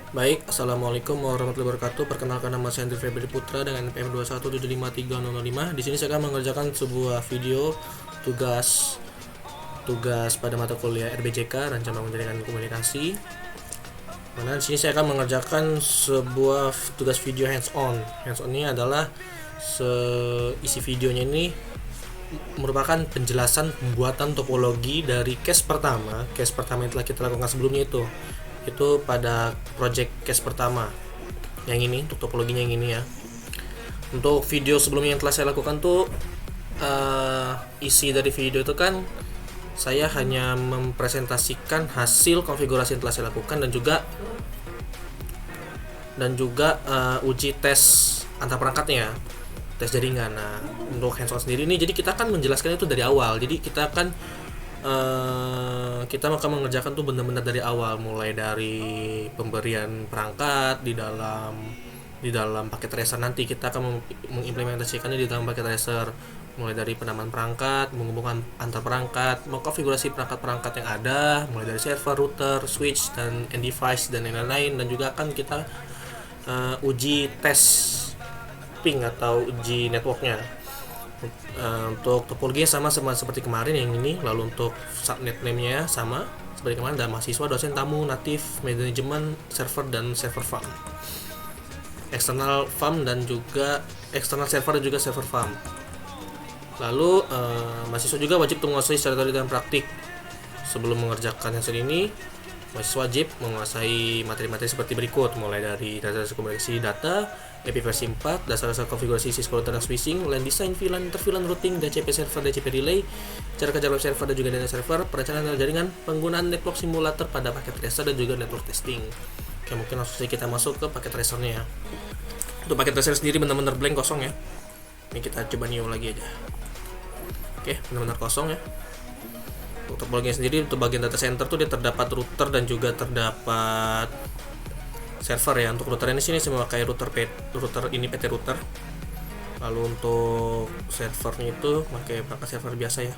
Baik, Assalamualaikum warahmatullahi wabarakatuh. Perkenalkan, nama saya Andri Febri Putra dengan NPM 2175305. Di sini saya akan mengerjakan sebuah video tugas tugas pada mata kuliah RBJK, Rancangan Pendidikan Komunikasi. Mana di sini saya akan mengerjakan sebuah tugas video hands on. Hands on ini adalah isi videonya ini merupakan penjelasan pembuatan topologi dari case pertama yang telah kita lakukan sebelumnya itu pada project case pertama yang ini, untuk topologinya yang ini ya. Untuk video sebelumnya yang telah saya lakukan tuh isi dari video itu kan saya hanya mempresentasikan hasil konfigurasi yang telah saya lakukan dan juga uji tes antar perangkatnya, tes jaringan. Nah, untuk hands-on sendiri ini jadi kita akan menjelaskan itu dari awal. Jadi kita akan akan mengerjakan tuh benar-benar dari awal, mulai dari pemberian perangkat di dalam paket tracer. Nanti kita akan mengimplementasikannya di dalam paket tracer, mulai dari penamaan perangkat, menghubungkan antar perangkat, mengkonfigurasi perangkat-perangkat yang ada, mulai dari server, router, switch, dan end device dan lain-lain. Dan juga akan kita uji tes ping atau uji networknya. Untuk topologinya sama seperti kemarin yang ini. Lalu untuk subnet name-nya sama seperti kemarin, ada mahasiswa, dosen, tamu, natif, manajemen, server, dan server farm, eksternal farm dan juga eksternal server dan juga server farm. Lalu mahasiswa juga wajib menguasai secara teori dan praktik. Sebelum mengerjakan hasil ini, mahasiswa wajib menguasai materi-materi seperti berikut, mulai dari dasar komunikasi data, IP versi 4, dasar-dasar konfigurasi Cisco router dan switching, LAN design, VLAN, inter-VLAN routing, DHCP server, DHCP relay, cara kerja web server dan juga DNS server, perencanaan jaringan, penggunaan network simulator pada paket tracer dan juga network testing. Oke, mungkin langsung saja kita masuk ke paket tracernya ya. Untuk paket tracer sendiri benar-benar blank, kosong ya. Ini kita coba new lagi aja. Oke, benar-benar kosong ya. Untuk topologinya sendiri, untuk bagian data center tuh dia terdapat router dan juga terdapat server ya. Untuk router ini sini saya memakai router ini PT router. Lalu untuk servernya itu pakai perangkat server biasa ya.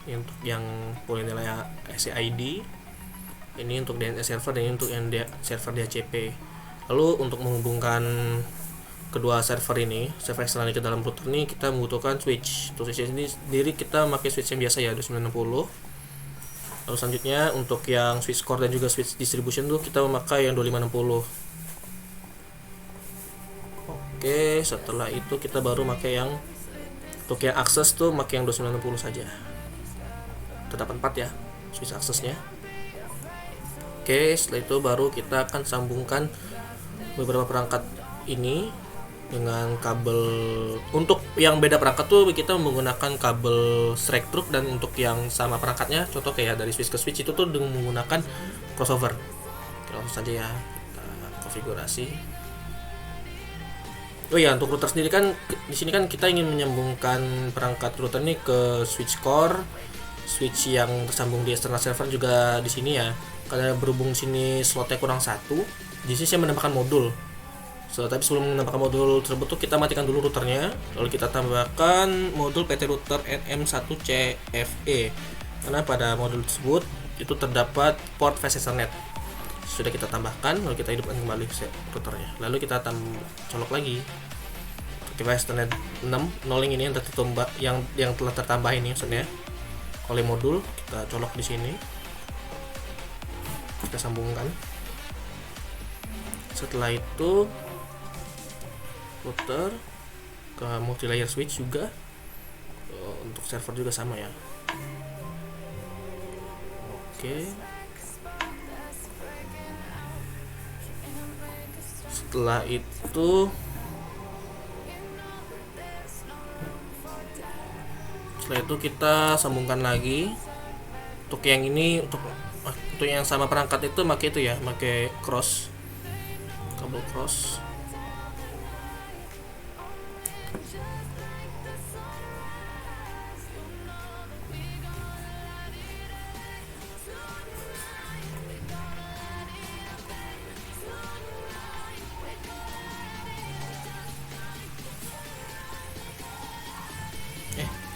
Ini untuk yang punya nilai SCID. Ini untuk DNS server dan ini untuk yang server DHCP. Lalu untuk menghubungkan kedua server eksternal ke dalam router ini, kita membutuhkan switch. Untuk switch ini sendiri kita memakai switch yang biasa ya, 2960. Lalu selanjutnya untuk yang switch core dan juga switch distribution tuh kita memakai yang 2560. Oke, setelah itu kita baru pakai yang untuk yang akses tuh pakai yang 2960 saja. Terdapat 4 ya switch aksesnya. Oke, setelah itu baru kita akan sambungkan beberapa perangkat ini dengan kabel. Untuk yang beda perangkat tuh kita menggunakan kabel strike through, dan untuk yang sama perangkatnya, contoh kayak dari switch ke switch itu tuh dengan menggunakan crossover. Oke, langsung saja ya kita konfigurasi. Oh ya, untuk router sendiri kan di sini kan kita ingin menyambungkan perangkat router ini ke switch core, switch yang tersambung di external server juga di sini ya. Karena berhubung sini slotnya kurang satu, di sini saya menambahkan modul. Tapi sebelum menambahkan modul tersebut tuh kita matikan dulu routernya, lalu kita tambahkan modul PT router NM1CFE, karena pada modul tersebut itu terdapat port fast Ethernet. Sudah kita tambahkan, lalu kita hidupkan kembali routernya, lalu kita colok lagi device Ethernet 6 nolling ini yang telah tertambah ini maksudnya oleh modul. Kita colok di sini, kita sambungkan. Setelah itu router ke multi layer switch juga. Untuk server juga sama ya. Oke, setelah itu kita sambungkan lagi. Untuk yang ini, untuk yang sama perangkat itu pakai itu ya, pakai kabel cross.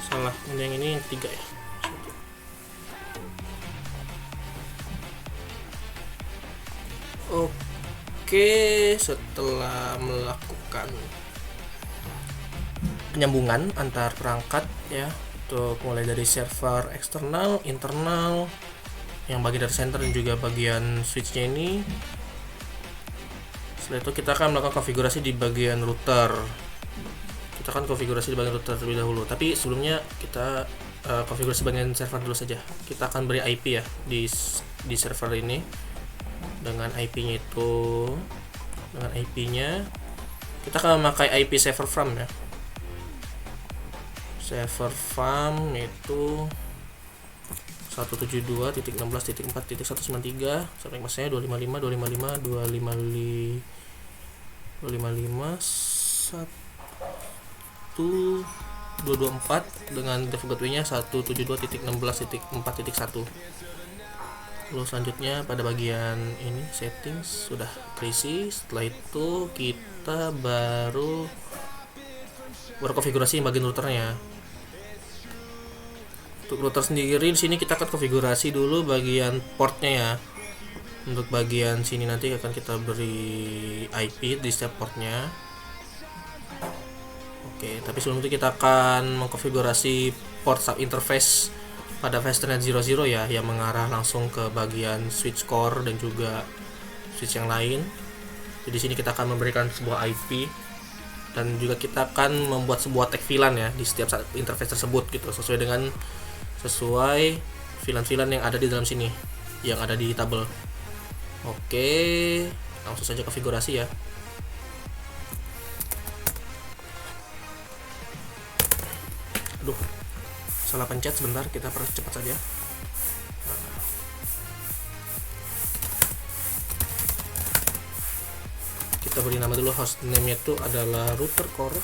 Salah, yang ini yang 3 ya. Oke, setelah melakukan penyambungan antar perangkat ya, untuk mulai dari server eksternal, internal, yang bagian dari center dan juga bagian switchnya ini. Setelah itu kita akan melakukan konfigurasi di bagian router. Kita akan konfigurasi di bagian router terlebih dahulu. Tapi sebelumnya kita konfigurasi bagian server dulu saja. Kita akan beri IP ya di server ini dengan IP-nya itu. Dengan IP-nya kita akan memakai IP server farm ya. Server farm itu 172.16.4.193 sampai masanya 255 224 dengan default gateway-nya 172.16.4.1. Lalu selanjutnya pada bagian ini settings sudah terisi. Setelah itu kita baru konfigurasi bagian routernya. Untuk router sendiri di sini kita akan konfigurasi dulu bagian portnya ya. Untuk bagian sini nanti akan kita beri IP di setiap portnya. Oke, tapi sebelum itu kita akan mengkonfigurasi port sub interface pada Ethernet 00 ya, yang mengarah langsung ke bagian switch core dan juga switch yang lain. Jadi di sini kita akan memberikan sebuah IP dan juga kita akan membuat sebuah tag VLAN ya di setiap interface tersebut gitu, sesuai VLAN yang ada di dalam sini, yang ada di tabel. Oke, langsung saja konfigurasi ya. Aduh, salah pencet sebentar, kita percepat saja. Kita beri nama dulu, hostname itu adalah router core.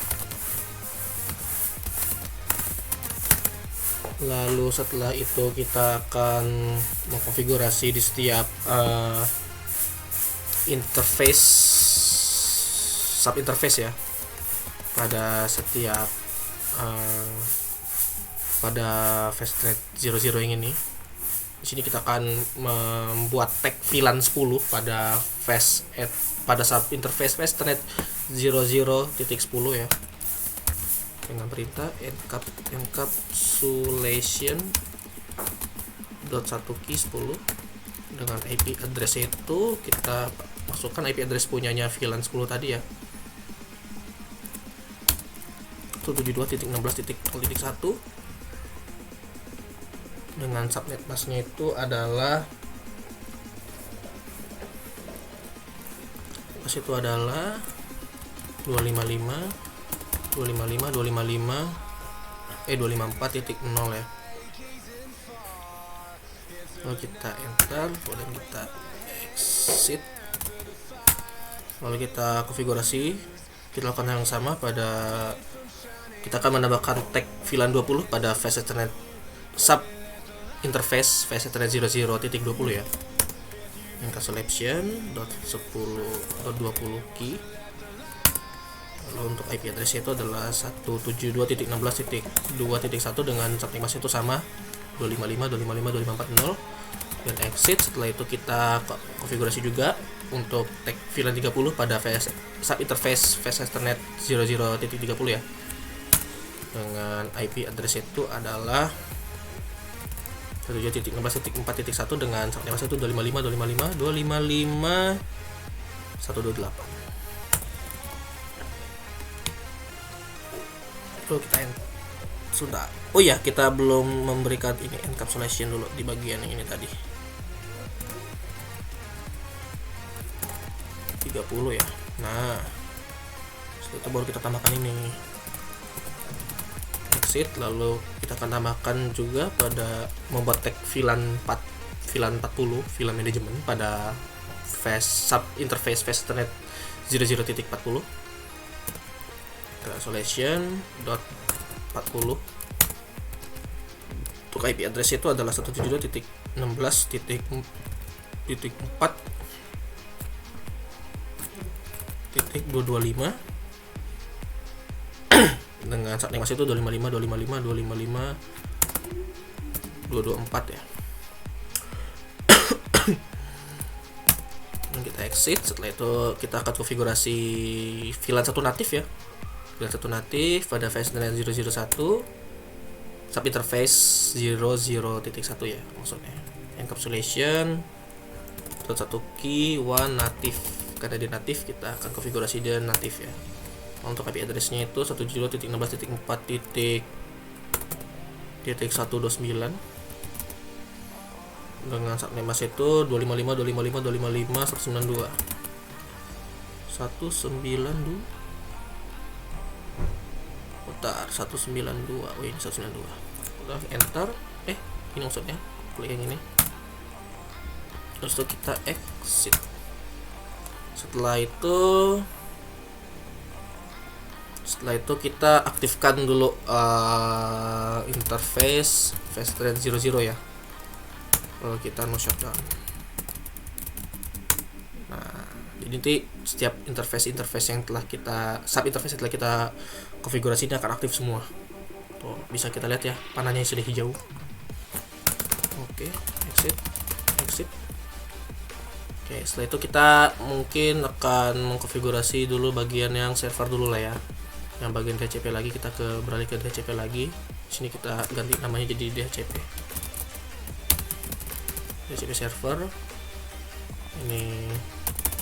Lalu setelah itu kita akan mengkonfigurasi di setiap interface, sub interface ya, pada setiap pada Ethernet 00 yang ini. Di sini kita akan membuat tag VLAN 10 pada pada sub interface Ethernet 00.10 ya, dengan perintah encapsulation .1 key 10 dengan IP address itu kita masukkan IP address punyanya VLAN 10 tadi ya, 172.16.0.1 dengan subnet masknya itu adalah 254.0 ya. Lalu kita enter, kemudian kita exit, lalu kita konfigurasi. Kita lakukan hal yang sama pada, kita akan menambahkan tag VLAN 20 pada Ethernet sub interface Ethernet 00.20 ya, encapsulation .10.20 key. Lalu untuk IP address itu adalah 172.16.2.1 dengan subnet itu sama 255.255.240 dan exit. Setelah itu kita konfigurasi juga untuk tag VLAN 30 pada sub interface Ethernet 00.30 ya, dengan IP address itu adalah 172.16.4.1 dengan subnet itu 255.255.128. Kita sudah. Oh ya, kita belum memberikan ini encapsulation dulu di bagian yang ini tadi. 30 ya. Nah, setelah itu baru kita tambahkan ini. Exit, lalu kita akan tambahkan juga pada membuat tag VLAN 40 VLAN management pada sub interface Ethernet 00.40. Encapsulation .40 untuk IP address itu adalah 172.16.4.225 dengan subnet masih itu 255.255.255.224 ya. dan kita exit. Setelah itu kita akan konfigurasi VLAN 1 natif ya. VLAN 1 natif pada VSNet 001 sub interface 00.1 ya maksudnya. Encapsulation satu key one natif, karena dia natif kita akan konfigurasi dia natif ya. Untuk IP address-nya itu 172.16.4.129 dengan subnet mask itu 255.255.255.192 192. Oh ini 192. Udah enter. Ini maksudnya klik yang ini. Terus itu kita exit. Setelah itu kita aktifkan dulu interface VSNet 00 ya. Lalu kita no shutdown. Nah, jadi nanti setiap interface yang telah kita interface yang telah kita konfigurasi ini akan aktif semua. Tuh, bisa kita lihat ya, panahnya sudah hijau. Oke, exit. Oke, setelah itu kita mungkin akan mengkonfigurasi dulu bagian yang server dulu lah ya. Yang bagian DHCP lagi kita beralih ke DHCP lagi. Di sini kita ganti namanya jadi DHCP server. Ini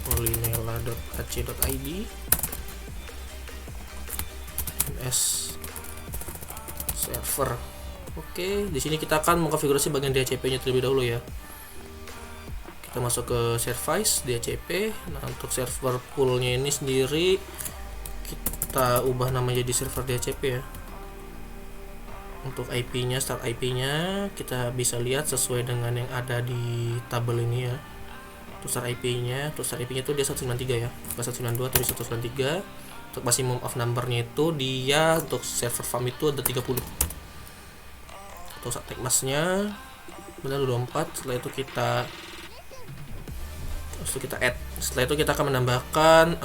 polinela.ac.id ns server. Oke, di sini kita akan mengkonfigurasi bagian DHCP-nya terlebih dahulu ya. Kita masuk ke service DHCP. Nah, untuk server poolnya ini sendiri kita ubah nama jadi server DHCP ya. Untuk IP-nya, start IP-nya kita bisa lihat sesuai dengan yang ada di tabel ini ya. Untuk start IP-nya itu dia 193 ya, bukan 192 tapi 193. Untuk maximum of number-nya itu dia untuk server farm itu ada 30. Untuk subnet mask-nya benar 24. Setelah itu kita add. Setelah itu kita akan menambahkan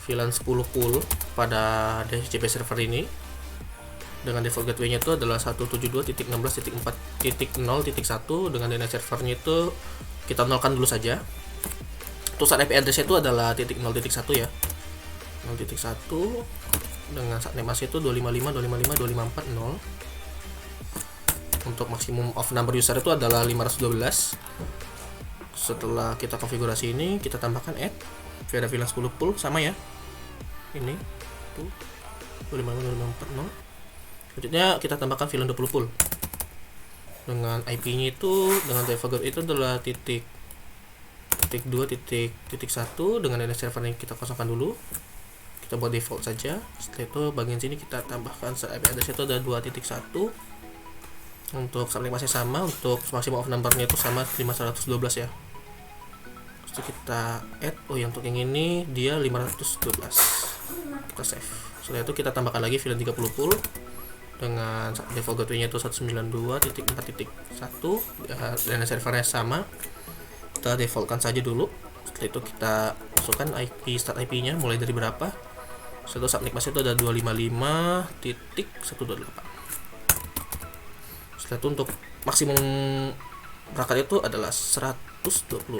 VLAN 10 pool pada DHCP server ini. Dengan default gateway-nya itu adalah 172.16.4.0.1. Dengan DNS servernya itu kita nolkan dulu saja. Untuk start IP address itu adalah 0.1 ya. 0.1 dengan subnet mask itu 255.255.255.254.0. Untuk maximum of number user itu adalah 512. Setelah kita konfigurasi ini, kita tambahkan add via VLAN 10 pool sama ya. Ini tuh 255.255.254.0. Selanjutnya kita tambahkan VLAN 20 pool dengan IP-nya itu dengan default itu adalah titik 2.1 dengan DNS server yang kita kosongkan dulu. Kita buat default saja. Setelah itu bagian sini kita tambahkan IP address itu ada 2.1. Untuk subnet mask sama, untuk maximum of number-nya itu sama 512 ya. Terus kita add, yang untuk yang ini dia 512. Kita save. Setelah itu kita tambahkan lagi VLAN 30 pool dengan default gateway-nya itu 192.4.1 dan servernya sama. Kita defaultkan saja dulu. Setelah itu kita masukkan IP start IP-nya mulai dari berapa. Setelah itu subnet mask itu ada 255.128. Setelah itu untuk maksimum perangkat itu adalah 126.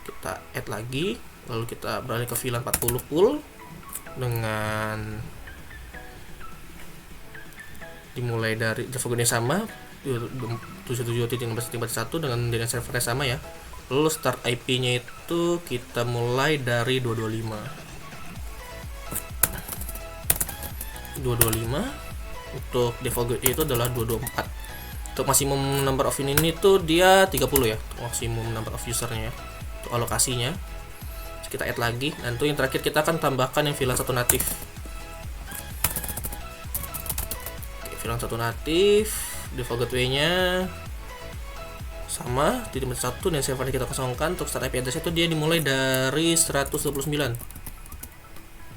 Kita add lagi, lalu kita beralih ke VLAN 40 pool dengan dimulai dari default gateway sama 77.16.4.1 dengan DNS servernya sama ya. Lalu start IP-nya itu kita mulai dari 225. Untuk default gateway itu adalah 224. Untuk maximum number of ini tuh dia 30 ya, maximum number of usernya ya. Untuk alokasinya kita add lagi, dan itu yang terakhir kita akan tambahkan yang VLAN 1 natif. VLAN 1 natif, default gateway-nya sama di 1 dan server kita kosongkan. Untuk start IP address itu dia dimulai dari 129.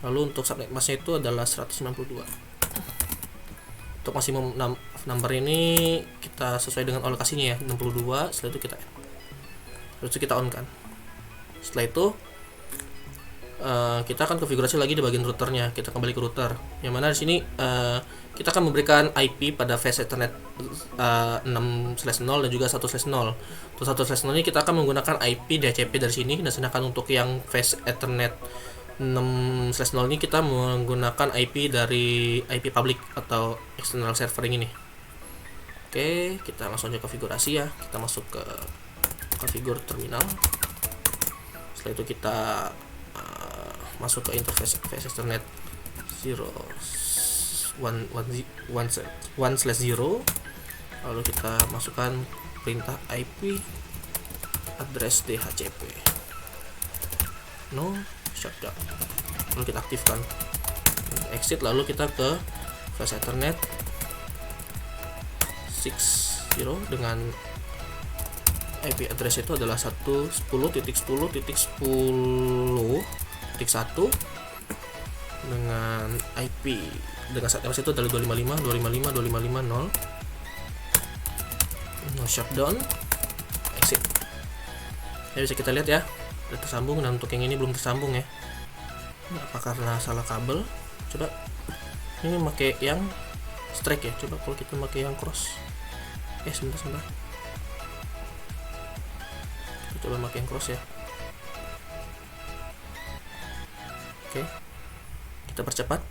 Lalu untuk subnet mask-nya itu adalah 192. Untuk maximum number ini kita sesuai dengan alokasinya ya, 62. Setelah itu kita add. Terus kita on kan. Setelah itu kita akan konfigurasi lagi di bagian routernya. Kita kembali ke router. Yang mana di sini kita akan memberikan IP pada Fast Ethernet 6/0 dan juga 1/0. Untuk 1/0 ini kita akan menggunakan IP DHCP dari sini, dan sedangkan untuk yang Fast Ethernet 6/0 ini kita menggunakan IP dari IP public atau external server ini. Oke, kita langsung aja konfigurasi ya. Kita masuk ke configure terminal. Setelah itu kita masuk ke interface Ethernet 1/0, lalu kita masukkan perintah IP address DHCP no shutdown, lalu kita aktifkan exit, lalu kita ke Fast Ethernet 60 dengan IP address itu adalah 110.10.10.1 dengan IP dengan address itu adalah 255.255.255.0. No shutdown, exit. Ya, bisa kita lihat ya, udah tersambung. Dan untuk yang ini belum tersambung ya. Apa karena salah kabel? Coba ini pakai yang strike ya. Coba kalau kita pakai yang cross. Sebentar. Kita coba pakai yang cross ya. Oke. Kita percepat.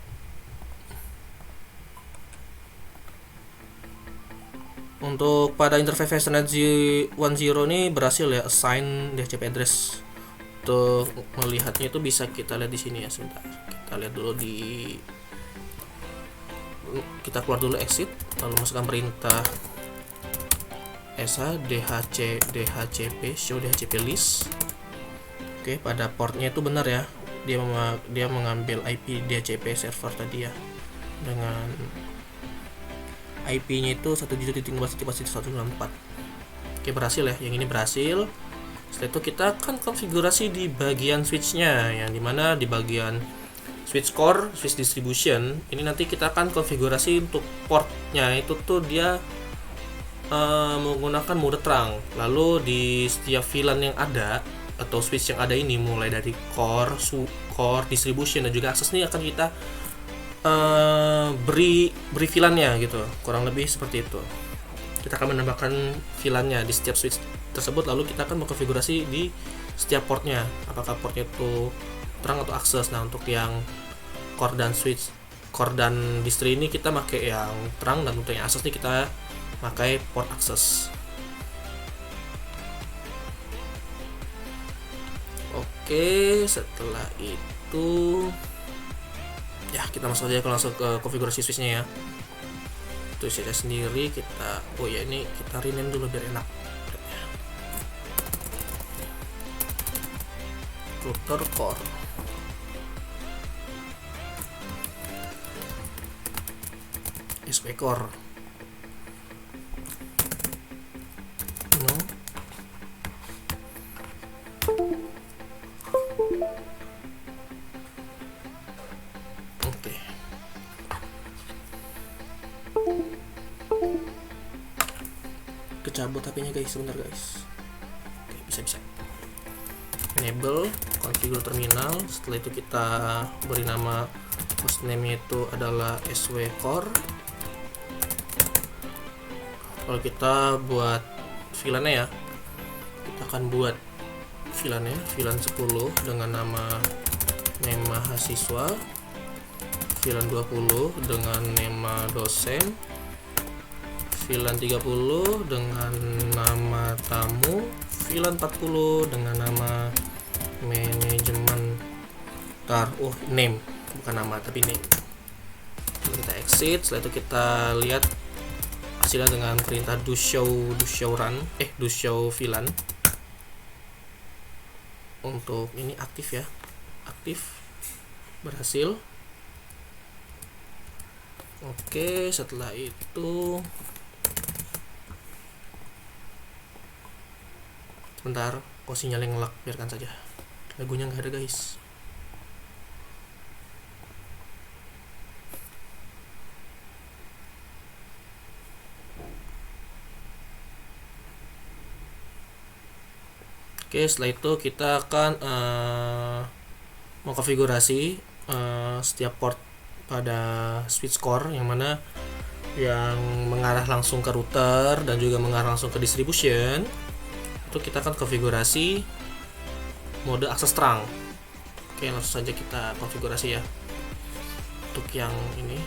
Untuk pada interface Ethernet 10 ini berhasil ya assign DHCP address. Untuk melihatnya itu bisa kita lihat di sini ya, sebentar. Kita lihat dulu kita keluar dulu exit, lalu masukkan perintah ESA DHCP show DHCP list. Oke, pada portnya itu benar ya. Dia mengambil IP DHCP server tadi ya. Dengan IP-nya itu 1.0.1.1.164. Oke, berhasil ya. Yang ini berhasil. Setelah itu kita akan konfigurasi di bagian switch-nya, yang dimana di bagian switch core, switch distribution ini nanti kita akan konfigurasi untuk portnya itu tuh dia menggunakan mode terang. Lalu di setiap VLAN yang ada atau switch yang ada ini, mulai dari core, distribution dan juga akses ini akan kita beri VLAN-nya gitu, kurang lebih seperti itu. Kita akan menambahkan VLAN-nya di setiap switch tersebut, lalu kita akan mengkonfigurasi di setiap portnya, apakah portnya itu terang atau akses. Nah, untuk yang core dan distri ini kita pakai yang terang, dan untuk yang akses ini kita pakai port akses. Oke, setelah itu ya kita langsung ke konfigurasi switchnya ya. Itu switchnya sendiri kita ini kita rename dulu biar enak. Router core. SW core. No. Oke. Kecabut HP-nya guys, sebentar guys. Oke, bisa. Enable configure terminal. Setelah itu kita beri nama hostname itu adalah SW core. Kalau kita buat VLAN-nya ya, kita akan buat VLAN-nya VLAN 10 dengan nama mahasiswa, VLAN 20 dengan nama dosen, VLAN 30 dengan nama tamu, VLAN 40 dengan nama manajemen. Name, bukan nama tapi name. Lalu kita exit. Setelah itu kita lihat hasilnya dengan perintah do show VLAN. Untuk ini aktif ya, aktif, berhasil. Oke, setelah itu sebentar, kok sinyalnya ngelak, biarkan saja, lagunya nggak ada guys. Oke, setelah itu kita akan mengkonfigurasi setiap port pada switch core, yang mana yang mengarah langsung ke router dan juga mengarah langsung ke distribution. Itu kita akan konfigurasi mode akses terang. Oke, langsung saja kita konfigurasi ya. Untuk yang ini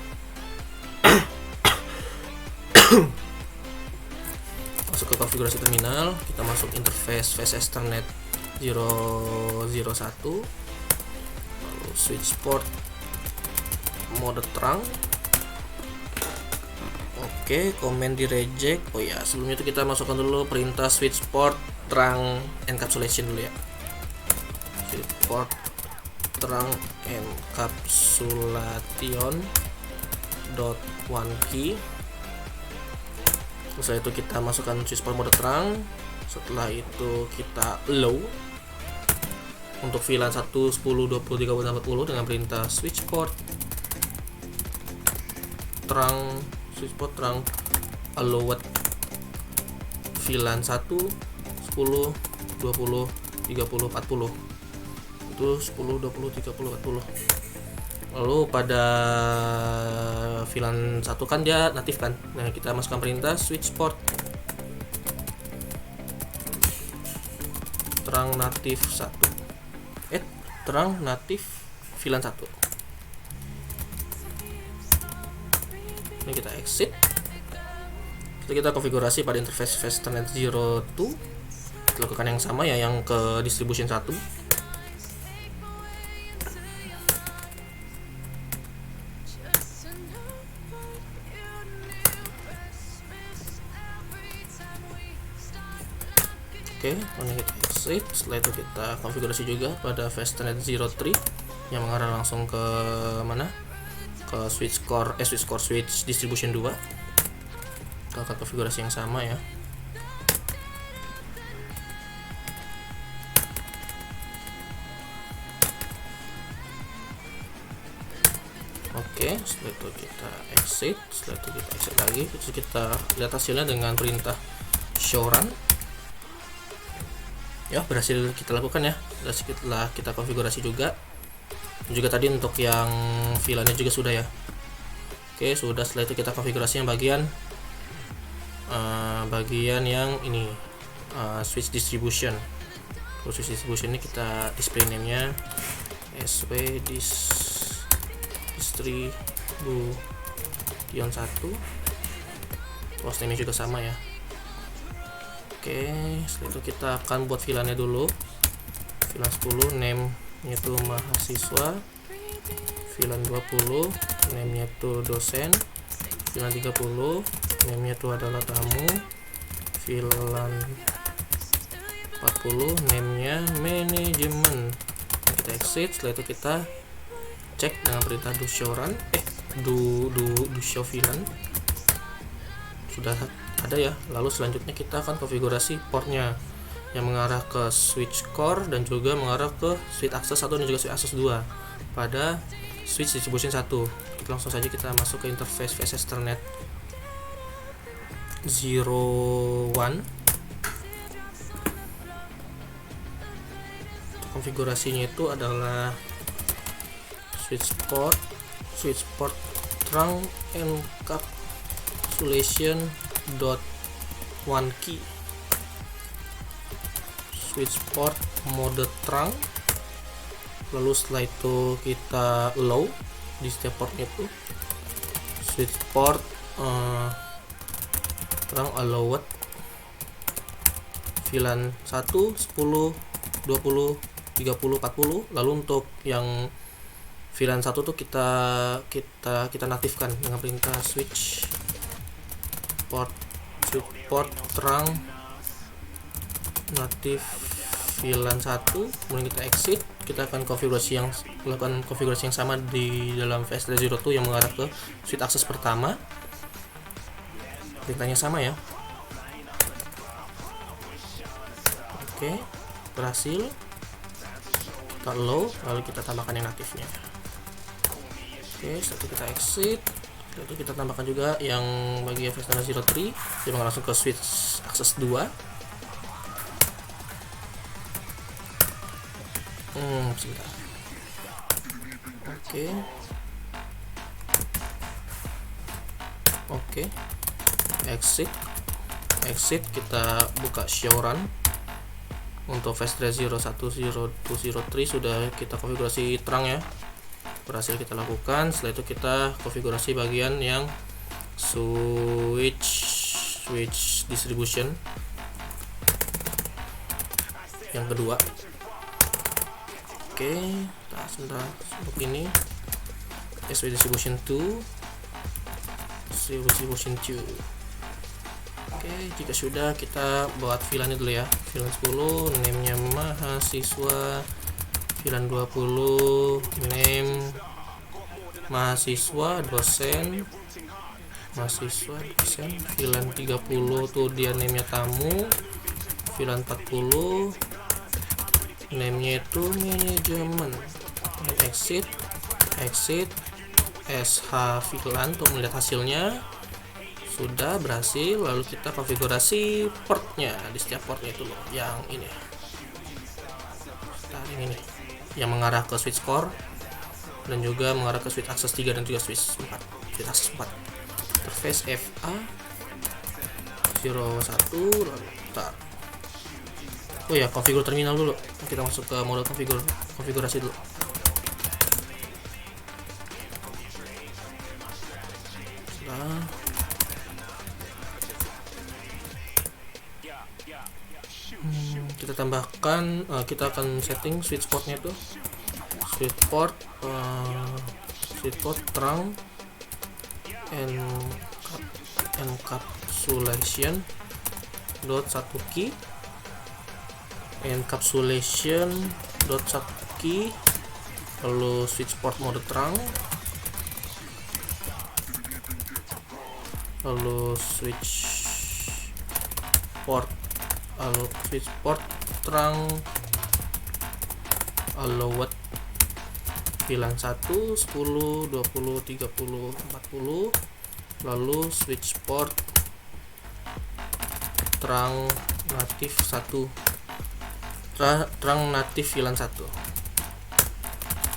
masuk ke konfigurasi terminal, kita masuk interface VSS Ethernet 001, lalu switch port mode terang. Oke, komen di reject. Oh ya, sebelumnya itu kita masukkan dulu perintah switch port terang encapsulation dulu ya. Switch port terang encapsulation dot one key. Setelah itu kita masukkan switch port mode terang. Setelah itu kita low untuk VLAN 1 10 20 30 40 dengan perintah switch port terang allowed VLAN 1 10 20 30 40. Itu 10 20 30 40. Lalu pada VLAN 1 kan dia natif kan. Nah, kita masukkan perintah switch port terang natif 1. Terang natif VLAN 1. Ini kita exit. Kita konfigurasi pada interface VSS Ethernet 02. Kita lakukan yang sama ya, yang ke distribution 1. Oke, ini kita exit. Setelah itu kita konfigurasi juga pada VSS Ethernet 03 yang mengarah langsung ke mana? Ke switch core switch distribution 2. Kita akan konfigurasi yang sama ya. Oke, setelah itu kita exit. Setelah itu kita exit lagi. Terus kita lihat hasilnya dengan perintah show run. Ya, berhasil kita lakukan ya. Setelah kita konfigurasi juga tadi untuk yang VLAN-nya juga sudah ya. Oke, sudah. Setelah itu kita konfigurasi yang bagian yang ini switch distribution. Switch distribution ini kita display name-nya sw distribution 1. Host name-nya juga sama ya. Oke, setelah itu kita akan buat VLAN-nya dulu. VLAN 10 name-nya itu mahasiswa. VLAN 20 name-nya itu dosen. VLAN 30 name-nya itu adalah tamu. VLAN 40 name-nya manajemen. Kita exit. Setelah itu kita cek dengan perintah do show run. Do show VLAN. Sudah ada ya. Lalu selanjutnya kita akan konfigurasi portnya yang mengarah ke switch core dan juga mengarah ke switch access 1 dan juga switch access 2 pada switch distribution 1. Langsung saja kita masuk ke interface VSS Ethernet 01. Konfigurasinya itu adalah switch port terang encapsulation dot one key, switch port mode terang. Lalu setelah itu kita low di setiap portnya itu switch port terang allowed VLAN 1 10 20 30 40. Lalu untuk yang VLAN 1 tuh kita natifkan dengan perintah switch port terang natif VLAN 1. Kemudian kita exit. Kita akan melakukan konfigurasi yang sama di dalam VSS 02 yang mengarah ke switch akses pertama. Perintahnya sama ya. Oke, berhasil. Kita low, lalu kita tambahkan yang natifnya. Oke, setelah itu kita exit. Setelah itu kita tambahkan juga yang bagi VSS 03 dia mengarah langsung ke switch akses 2. Sebentar. Oke, exit, kita buka show run. Untuk fast trace 01, 02, 03 sudah kita konfigurasi terang ya, berhasil kita lakukan. Setelah itu kita konfigurasi bagian yang switch distribution yang kedua. Oke, kita sebentar untuk ini switch distribution 2. Oke, jika sudah, kita buat VLAN dulu ya. VLAN 10, name-nya mahasiswa. VLAN 20, name mahasiswa, dosen. VLAN 30 tuh dia name-nya tamu. VLAN 40, name-nya itu manajemen. Exit, SH VLAN untuk melihat hasilnya. Sudah berhasil. Lalu kita konfigurasi portnya. Di setiap portnya itu loh, yang ini, ini yang mengarah ke switch core dan juga mengarah ke switch akses 3 dan juga switch 4, switch akses 4. Interface FA 01. Lalu bentar. Oh ya, konfigur terminal dulu. Kita masuk ke mode konfigurasi dulu. Kita tambahkan, kita akan setting switch portnya tuh, switch port terang encapsulation dot 1 key, lalu switch port mode terang, lalu switch port terang allowed VLAN 1, 10, 20, 30, 40, lalu switch port terang natif 1, terang natif VLAN 1.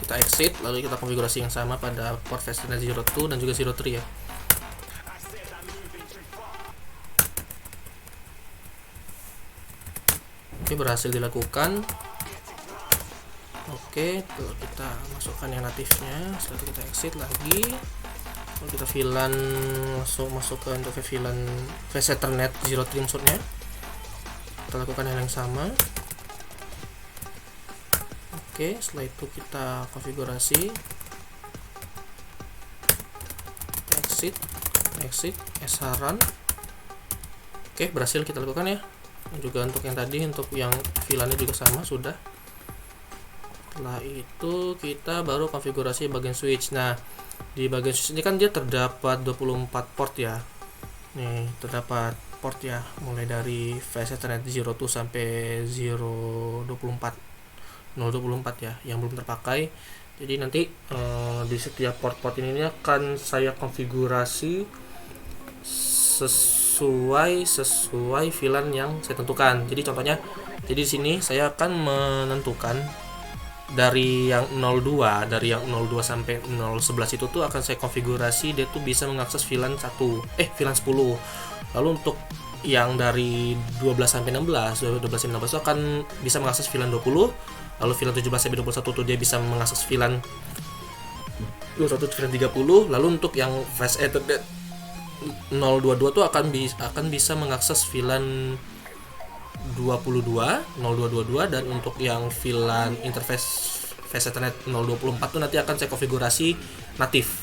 Kita exit, lalu kita konfigurasi yang sama pada port version 02 dan juga 03 ya. Oke, berhasil dilakukan. Oke, tuh kita masukkan yang natifnya. Setelah itu kita exit lagi. Lalu kita VLAN, masuk ke untuk VLAN Ethernet 03 maksudnya. Kita lakukan yang sama. Oke, setelah itu kita konfigurasi. Exit, SH run. Oke, berhasil kita lakukan ya. Juga untuk yang tadi, untuk yang VLAN-nya juga sama sudah. Setelah itu kita baru konfigurasi bagian switch. Nah, di bagian switch ini kan dia terdapat 24 port ya. Nih, terdapat port ya, mulai dari Fast Ethernet 02 sampai 024 ya, yang belum terpakai. Jadi nanti di setiap port-port ini akan saya konfigurasi sesuai VLAN yang saya tentukan. Jadi contohnya, di sini saya akan menentukan dari yang 02 sampai 011 itu tuh akan saya konfigurasi dia tuh bisa mengakses VLAN 10. Lalu untuk yang dari 12 sampai 16 itu akan bisa mengakses VLAN 20. Lalu VLAN 17 sampai 21 tuh dia bisa mengakses VLAN 21 VLAN 30. Lalu untuk yang Fast Ethernet 022 tuh akan bisa mengakses VLAN 22 dan untuk yang VLAN interface Fast Ethernet 024 tuh nanti akan saya konfigurasi natif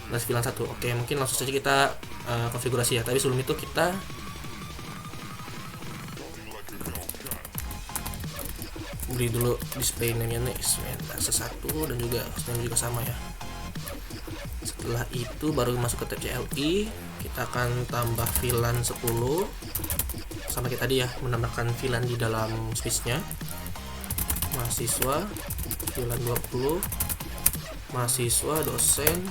VLAN 1. Oke, mungkin langsung saja kita konfigurasi ya. Tapi sebelum itu kita beri dulu display name-nya nih, akses 1 dan juga sama ya. Setelah itu baru masuk ke tab CLI, kita akan tambah VLAN 10 sama kayak tadi ya, menambahkan VLAN di dalam switchnya. Mahasiswa VLAN 20, mahasiswa dosen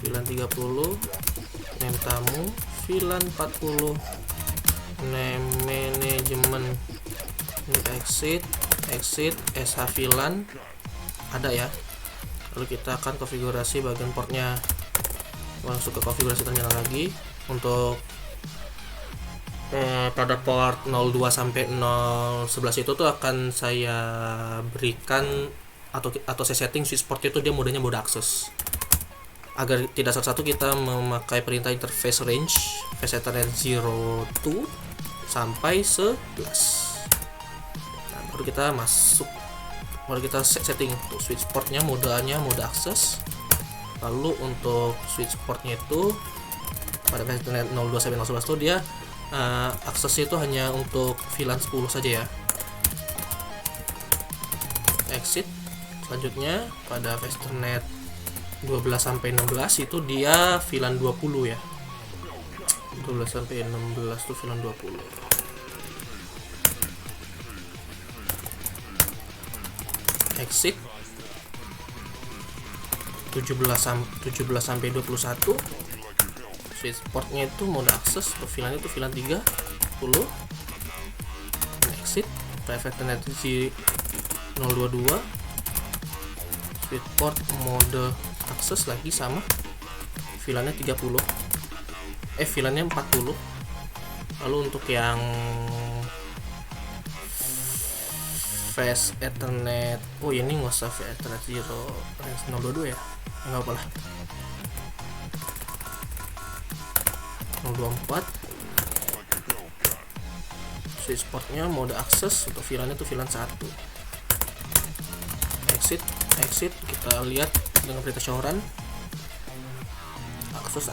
VLAN 30, name tamu VLAN 40, name manajemen. Ini exit SH VLAN ada ya. Lalu kita akan konfigurasi bagian portnya. Masuk ke konfigurasi terminal lagi. Untuk pada port 02 sampai 011 itu tuh akan saya berikan atau saya setting switch portnya itu dia modenya mode akses, agar tidak satu-satu kita memakai perintah interface range face Ethernet 02 sampai 11. Nah, baru kita setting untuk switch portnya, modenya mode akses. Lalu untuk switch portnya itu pada face Ethernet 02 sampai 011 itu dia aksesnya itu hanya untuk VLAN 10 saja ya. Exit. Selanjutnya pada face Ethernet 12 sampai 16 itu dia VLAN 20 ya. 12 sampai 16 itu VLAN 20. Exit. 17 sampai 21. Switch portnya itu mode akses, untuk VLAN itu VLAN 30. Exit. Private Ethernet 022. Switch port mode akses lagi sama, VLAN-nya 30. VLAN-nya 40. Lalu untuk yang face Ethernet, ini nggak usah face Ethernet 022 ya, nggak apa lah. 024. Switch portnya mode akses, untuk VLAN itu VLAN 1. Exit. Kita lihat dengan perintah show-run. Akses.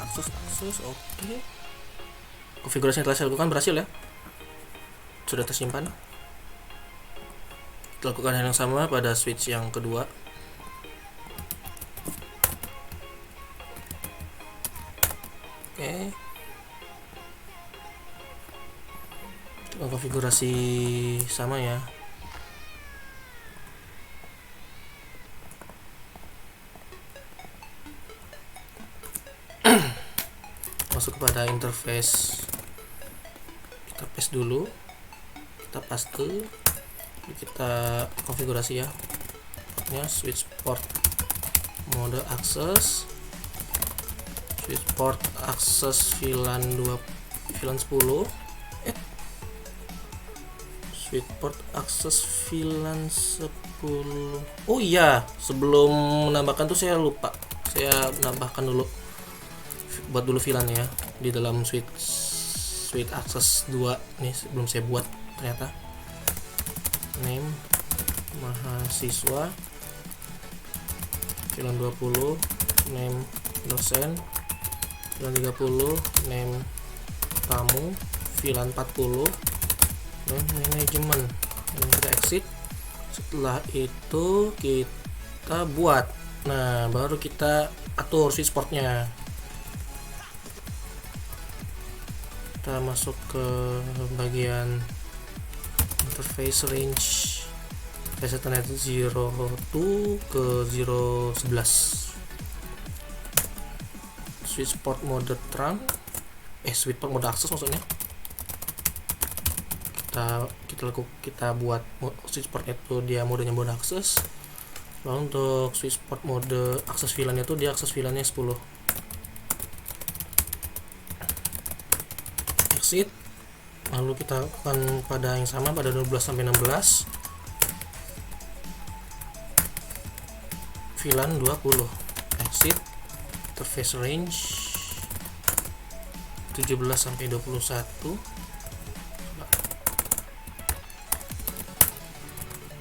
Oke. Konfigurasi yang telah saya lakukan berhasil ya, sudah tersimpan. Kita lakukan hal yang sama pada switch yang kedua. Oke. Konfigurasi sama ya. Masuk kepada interface, kita paste dulu, kita paste, kita konfigurasi ya. Portnya switch port mode akses, switch port akses VLAN 10, switch port akses VLAN 10. Oh iya, sebelum menambahkan tuh saya lupa, saya menambahkan dulu, buat dulu VLAN ya di dalam switch akses 2 nih, belum saya buat ternyata. Name mahasiswa, VLAN 20, name dosen, VLAN 30, name tamu, VLAN 40, dan manajemen. Dan kita exit. Setelah itu kita buat, nah baru kita atur switch portnya. Kita masuk ke bagian interface range face Ethernet 02 ke 011. Switch port mode trunk, switch port mode akses maksudnya. Kita buat switch port itu dia modenya mode akses. Lalu untuk switch port mode akses VLAN itu dia akses VLAN-nya 10. Exit. Lalu kita akan pada yang sama pada 12 sampai 16. VLAN 20. Exit. Interface range 17 sampai 21.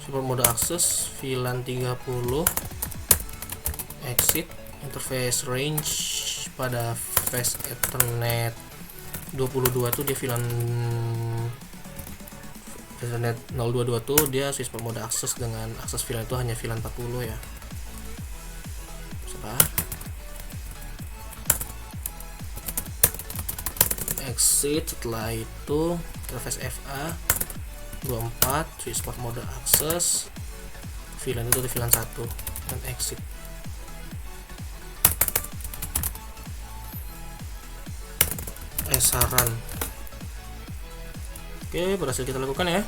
Support mode akses VLAN 30. Exit. Interface range pada face Ethernet 22 tuh dia VLAN Ethernet 022 tuh dia switch mode akses dengan akses VLAN itu hanya VLAN 40 ya. Sabar. Exit. Setelah itu interface FA 24 switch port mode akses VLAN itu di VLAN 1 dan exit. Saran. Oke, berhasil kita lakukan ya.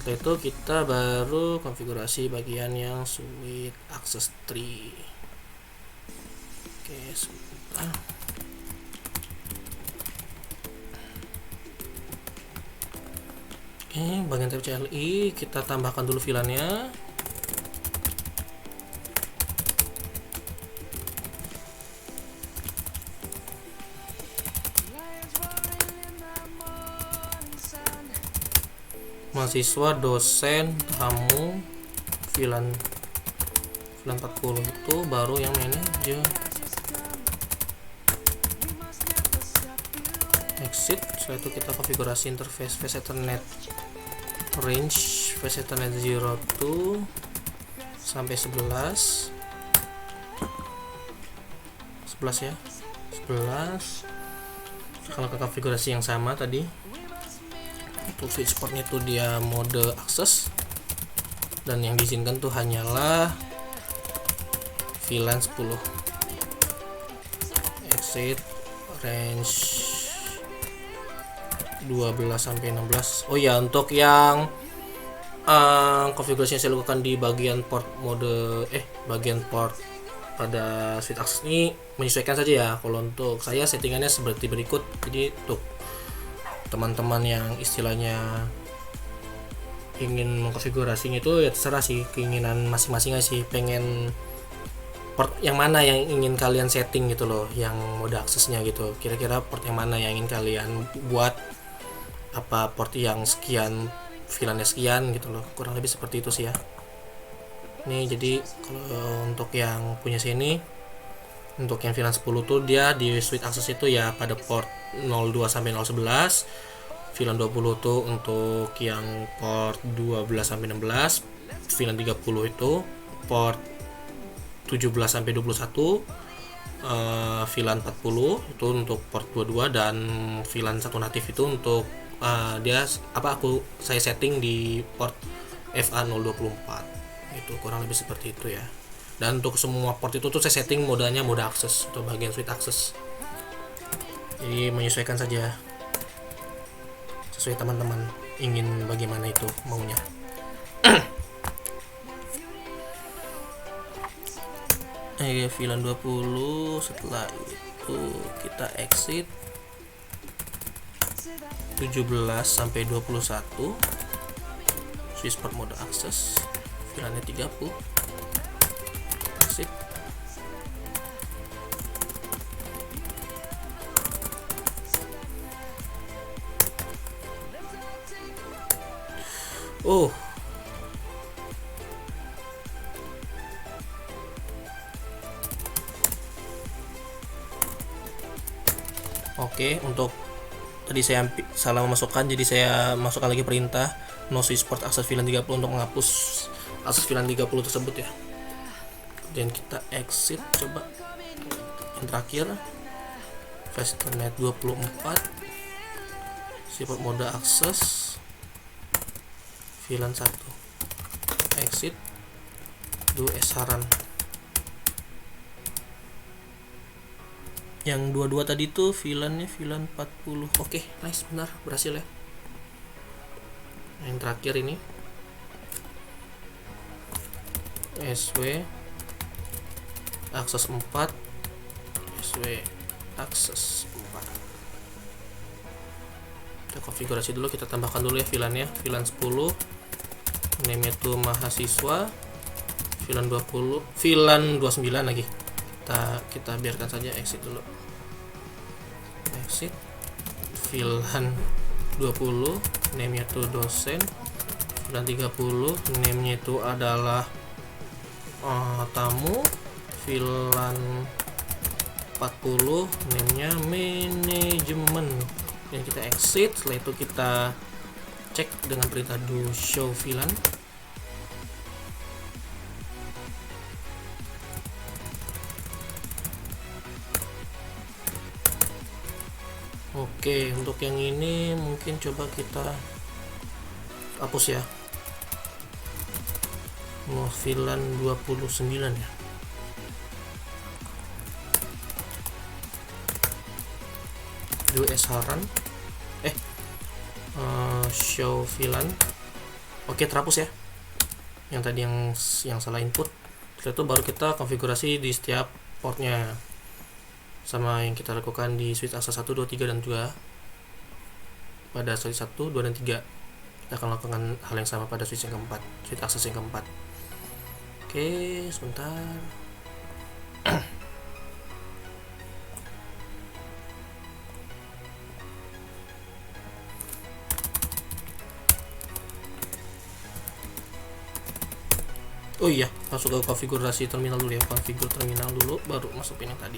Setelah itu kita baru konfigurasi bagian yang switch access tree. Oke, sebentar. Oke, bagian type CLI kita tambahkan dulu VLAN-nya. Mahasiswa, dosen, tamu, VLAN 40 itu baru yang manajer. Exit. Setelah itu kita konfigurasi interface face Ethernet range face Ethernet 02 sampai 11 ya, 11. Kalau ke konfigurasi yang sama tadi, untuk switch portnya itu dia mode akses, dan yang diizinkan tuh hanyalah VLAN 10. Exit range 12 sampai 16. Oh ya, untuk yang konfigurasi yang saya lakukan di bagian port mode bagian port pada switch akses ini menyesuaikan saja ya. Kalau untuk saya settingannya seperti berikut. Jadi untuk teman-teman yang istilahnya ingin mengkonfigurasinya itu ya terserah sih, keinginan masing-masing sih, pengen port yang mana yang ingin kalian setting gitu loh, yang mode aksesnya gitu. Kira-kira port yang mana yang ingin kalian buat, apa port yang sekian, VLAN-nya sekian gitu loh. Kurang lebih seperti itu sih ya. Nih, jadi kalau untuk yang punya sini, untuk yang VLAN 10 tuh dia di switch access itu ya pada port 02 sampai 011. VLAN 20 tuh untuk yang port 12 sampai 16. VLAN 30 itu port 17 sampai 21. VLAN 40 itu untuk port 22, dan VLAN 1 natif itu untuk saya setting di port FA024. Itu kurang lebih seperti itu ya. Dan untuk semua port itu tuh saya setting modanya mode akses atau bagian switch access. Jadi menyesuaikan saja sesuai teman-teman ingin bagaimana itu maunya. VLAN 20, setelah itu kita exit 17 sampai 21 switch port mode akses, VLAN-nya 30, exit. Oke, untuk tadi saya salah memasukkan, jadi saya masukkan lagi perintah no switch port access VLAN 30 untuk menghapus akses VLAN 30 tersebut ya. Dan kita exit, coba yang terakhir face Ethernet 24 support mode akses VLAN 1, exit, do esaran. Yang dua-dua tadi tuh VLAN-nya VLAN 40. Oke, nice, benar, berhasil ya. Yang terakhir ini SW akses 4, SW akses 4. Kita konfigurasi dulu, kita tambahkan dulu ya VLAN-nya. VLAN 10, name-nya itu mahasiswa. VLAN 20, VLAN 29 lagi. Kita biarkan saja, exit dulu. Exit. VLAN 20, name-nya itu dosen. VLAN 30, name-nya itu adalah tamu. VLAN 40, name-nya manajemen. Dan kita exit. Setelah itu kita cek dengan perintah do show VLAN. Oke, untuk yang ini mungkin coba kita hapus ya. VLAN 29 ya. Do esaran show VLAN. Oke, terhapus ya yang tadi yang salah input. Setelah itu baru kita konfigurasi di setiap portnya, sama yang kita lakukan di switch akses 1, 2, 3 dan juga pada switch 1, 2 dan 3. Kita akan lakukan hal yang sama pada switch yang keempat, switch akses yang keempat. Oke, sebentar. Oh iya, masuk ke konfigurasi terminal dulu ya. Konfigur terminal dulu, baru masukin yang tadi.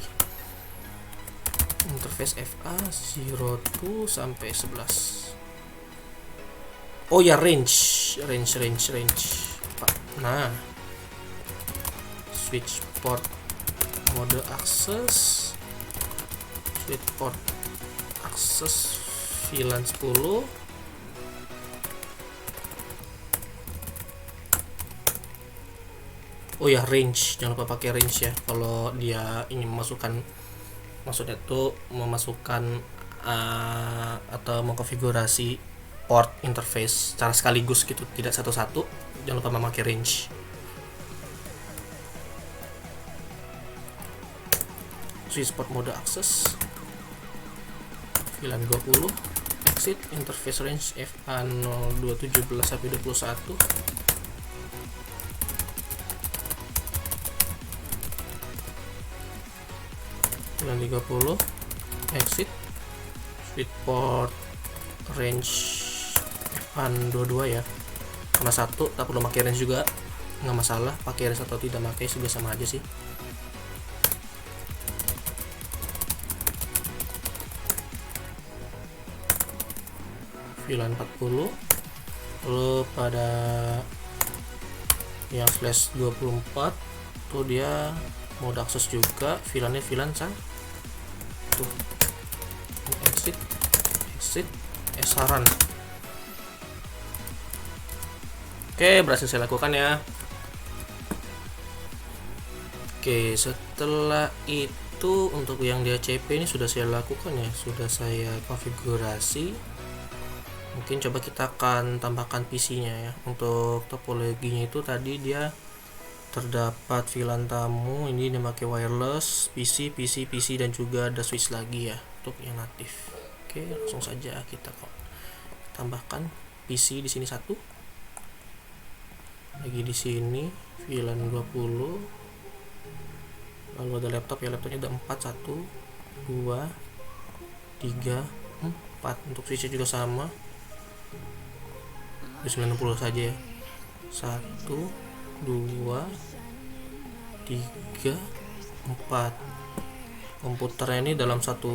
Interface FA 02 sampai 11. Oh ya, range. Nah, switch port mode akses, switch port akses VLAN 10. Oh ya, range, jangan lupa pakai range ya kalau dia ingin memasukkan, maksudnya itu memasukkan atau mengkonfigurasi port interface secara sekaligus gitu, tidak satu-satu. Jangan lupa memakai range. Switch port mode akses VLAN 20, exit interface range FA0217 sampai 21. VLAN 30, exit switch port range FA22 ya. Karena satu tak perlu pakai range juga, nggak masalah pakai range atau tidak pakai juga sama aja sih. VLAN 40, lalu pada yang slash 24 tuh dia mode akses juga, VLAN-nya VLAN tuh, exit esaran. Oke, berhasil saya lakukan ya. Oke, setelah itu untuk yang DHCP ini sudah saya lakukan ya, sudah saya konfigurasi. Mungkin coba kita akan tambahkan PC-nya ya. Untuk topologinya itu tadi dia terdapat VLAN tamu, ini dia pakai wireless, PC dan juga ada switch lagi ya untuk yang natif. Oke, langsung saja kita tambahkan PC di sini satu. Lagi di sini VLAN 20. Lalu ada laptop ya, laptopnya ada 4, 1 2 3 4. Untuk switch juga sama 90 saja ya. 1 2 3 4. Komputernya ini dalam satu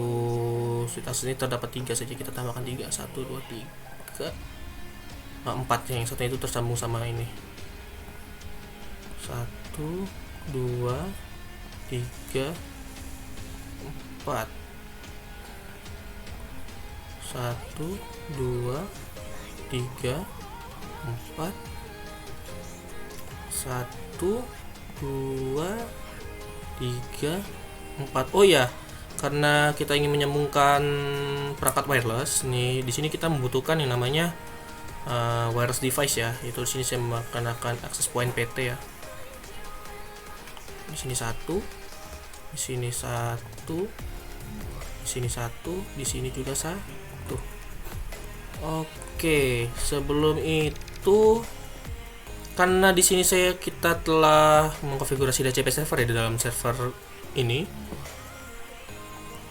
switch akses ini terdapat 3 saja, kita tambahkan 3. 1 2 3 4. Yang satunya itu tersambung sama ini. 1 2 3 4. 1 2 3 4. 1 2 3 4. Oh ya, karena kita ingin menyambungkan perangkat wireless nih, di sini kita membutuhkan yang namanya wireless device ya. Itu di sini saya menggunakan access point PT ya. Di sini 1, di sini 1, di sini 1, di sini juga 1. Oke, sebelum itu karena di sini kita telah mengkonfigurasi DHCP server ya di dalam server ini.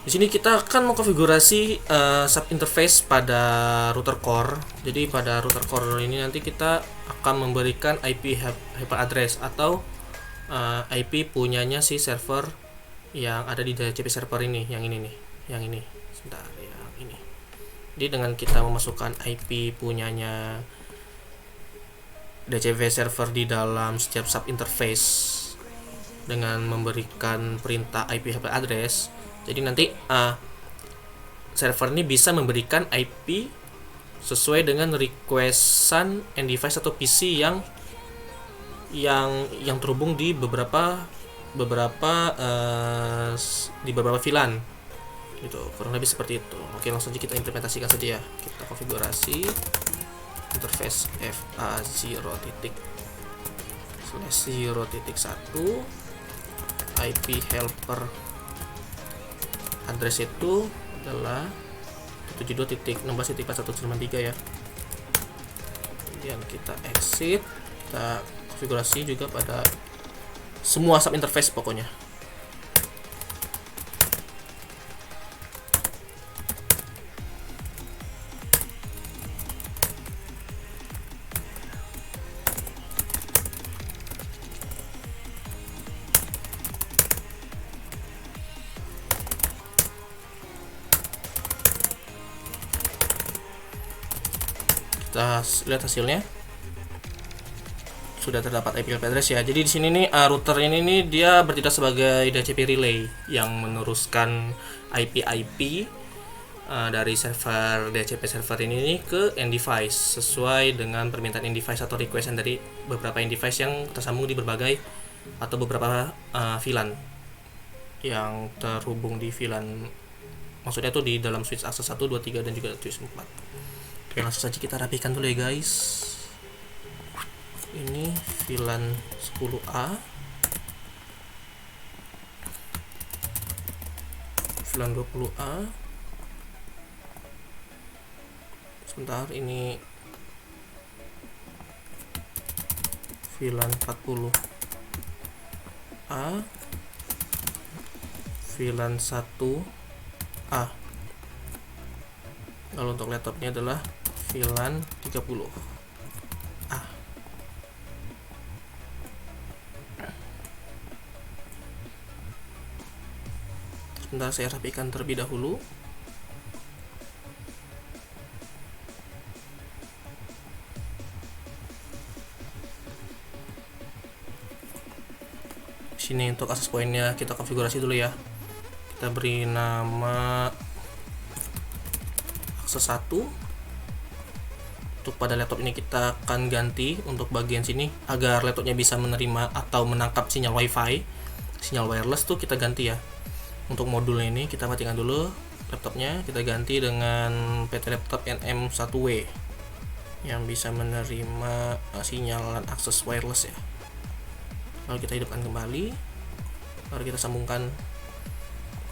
Di sini kita akan mengkonfigurasi sub interface pada router core. Jadi pada router core ini nanti kita akan memberikan IP hyper address atau IP punyanya si server yang ada di DHCP server ini, yang ini nih, yang ini. Sebentar, yang ini. Jadi dengan kita memasukkan IP punyanya DHCP server di dalam setiap sub interface dengan memberikan perintah IP hyper address, jadi nanti server ini bisa memberikan IP sesuai dengan requestan end device atau PC yang terhubung di beberapa VLAN gitu, kurang lebih seperti itu. Oke, langsung aja kita implementasikan saja ya. Kita konfigurasi interface fa0.0.1 IP helper address itu adalah 72.16.193 ya. Kemudian kita exit, kita konfigurasi juga pada semua sub interface pokoknya. Kita lihat hasilnya. Sudah terdapat IP address ya. Jadi di sini nih router ini nih dia bertindak sebagai DHCP relay yang meneruskan IP dari server DHCP server ini nih ke end device sesuai dengan permintaan end device atau requestan dari beberapa end device yang tersambung di berbagai atau beberapa VLAN yang terhubung di VLAN. Maksudnya tuh di dalam switch akses 1, 2, 3 dan juga switch 4. Oke, langsung saja kita rapikan dulu ya guys. Ini VLAN 10A, VLAN 20A. Sebentar, ini VLAN 40A, VLAN 1A. Kalau untuk laptopnya adalah VLAN 30A. Sebentar, saya rapikan terlebih dahulu. Sini untuk akses pointnya kita konfigurasi dulu ya. Kita beri nama akses 1. Untuk pada laptop ini kita akan ganti untuk bagian sini agar laptopnya bisa menerima atau menangkap sinyal WiFi, sinyal wireless tuh kita ganti ya. Untuk modulnya ini kita matikan dulu laptopnya, kita ganti dengan PT Laptop NM1W yang bisa menerima sinyal dan akses wireless ya. Lalu kita hidupkan kembali, baru kita sambungkan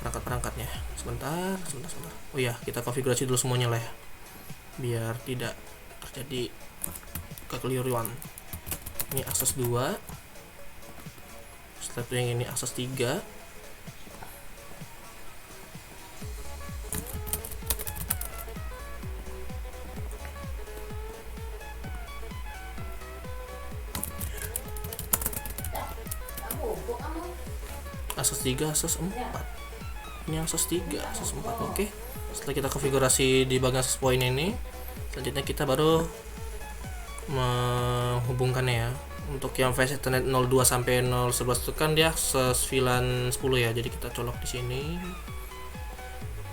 perangkat-perangkatnya. Sebentar. Oh ya, kita konfigurasi dulu semuanya lah ya, biar tidak terjadi kekeliruan. Ini akses 2, setelah itu yang ini akses 3. Akses 3, akses 4. Ini akses 3, akses 4. Oke. Setelah kita konfigurasi di bagian akses point ini, selanjutnya kita baru menghubungkannya ya. Untuk yang flash Ethernet 02 sampai 011 itu kan dia akses VLAN 10 ya. Jadi kita colok di sini.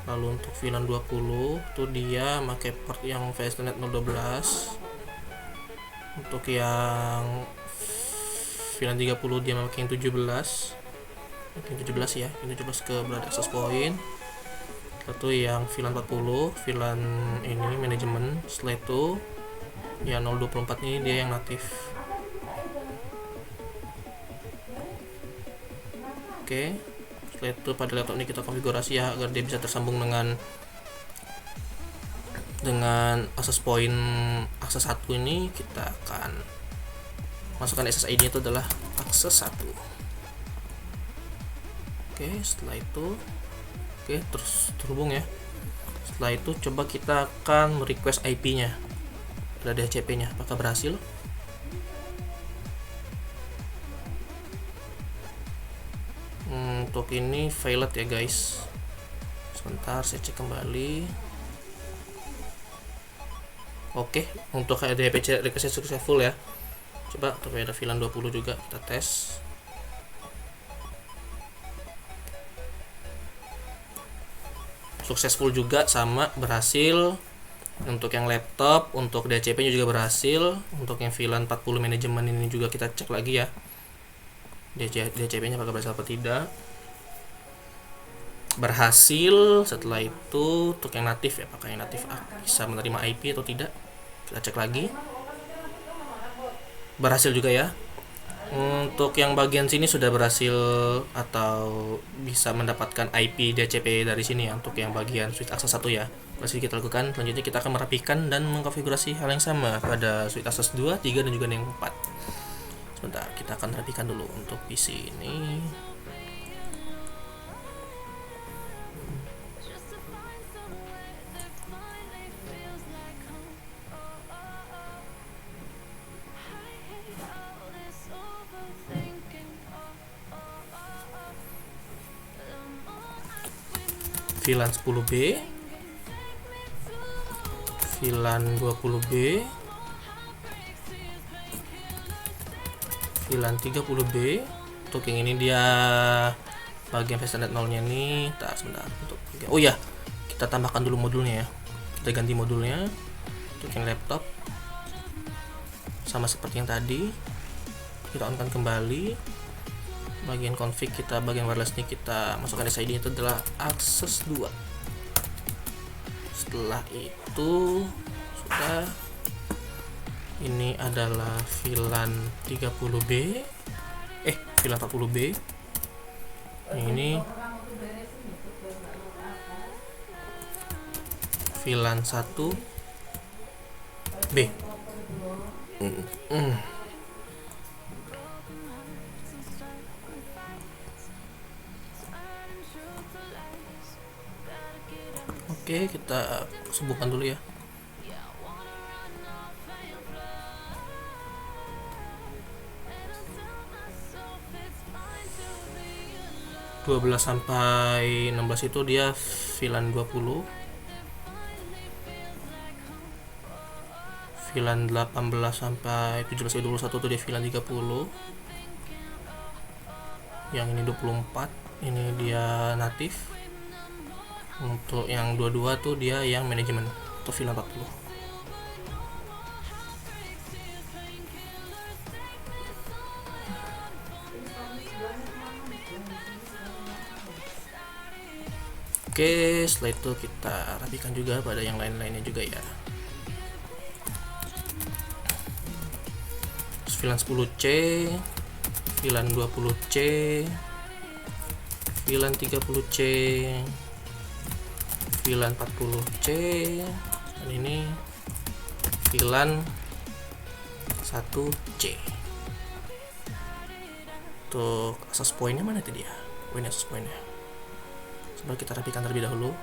Lalu untuk VLAN 20 itu dia pakai port yang flash Ethernet 012. Untuk yang VLAN 30 dia pakai yang 17. Oke, 17 ya, ini 17 ke berada access point. Satu yang VLAN 40, VLAN ini manajemen. Setelah itu ya 024 ini dia yang natif. Oke, setelah itu pada laptop ini kita konfigurasi ya agar dia bisa tersambung dengan access point akses 1 ini. Kita akan masukkan SSID itu adalah akses 1. Oke, setelah itu terus terhubung ya. Setelah itu coba kita akan request IP-nya, ada DHCP-nya, apakah berhasil? Untuk ini failed ya guys. Sebentar, saya cek kembali. Oke, untuk DHCP request successful ya. Coba untuk ada VLAN 20 juga kita tes. Successful juga, sama, berhasil. Untuk yang laptop, untuk DHCP nya juga berhasil. Untuk yang VLAN 40 manajemen ini juga kita cek lagi ya, DHCP nya apakah berhasil atau tidak. Berhasil. Setelah itu untuk yang natif ya, apakah yang natif bisa menerima IP atau tidak, kita cek lagi. berhasil juga ya. Untuk yang bagian sini sudah berhasil atau bisa mendapatkan IP DCP dari sini ya, untuk yang bagian switch access 1 ya. Masih kita lakukan. Selanjutnya kita akan merapikan dan mengkonfigurasi hal yang sama pada switch access 2, 3 dan juga yang 4. Sebentar, kita akan rapikan dulu untuk PC ini. VLAN 10B, VLAN 20B, VLAN 30B. Untuk yang ini dia bagian VSTNet 0 nya nih. Sebentar, oh ya, kita tambahkan dulu modulnya ya. Kita ganti modulnya. Untuk yang laptop sama seperti yang tadi, kita on kan kembali. Bagian config kita, bagian wireless ini kita masukkan SID, itu adalah akses 2. Setelah itu sudah, ini adalah VLAN 30B, VLAN 40B. Ini VLAN 1B. Oke, kita subuhkan dulu ya. (12 sampai 16) itu dia VLAN 20. VLAN 18 sampai 17 21 itu dia VLAN 30. Yang ini 24, ini dia natif. Untuk yang 22 tuh dia yang manajemen atau VLAN 40. Oke, setelah itu kita rapikan juga pada yang lain-lainnya juga ya. Terus VLAN 10C, VLAN 20C, VLAN 30C, VLAN 40C, dan ini VLAN 1C. Untuk access point-nya mana itu dia? Ini access point-nya. Coba kita rapikan terlebih dahulu.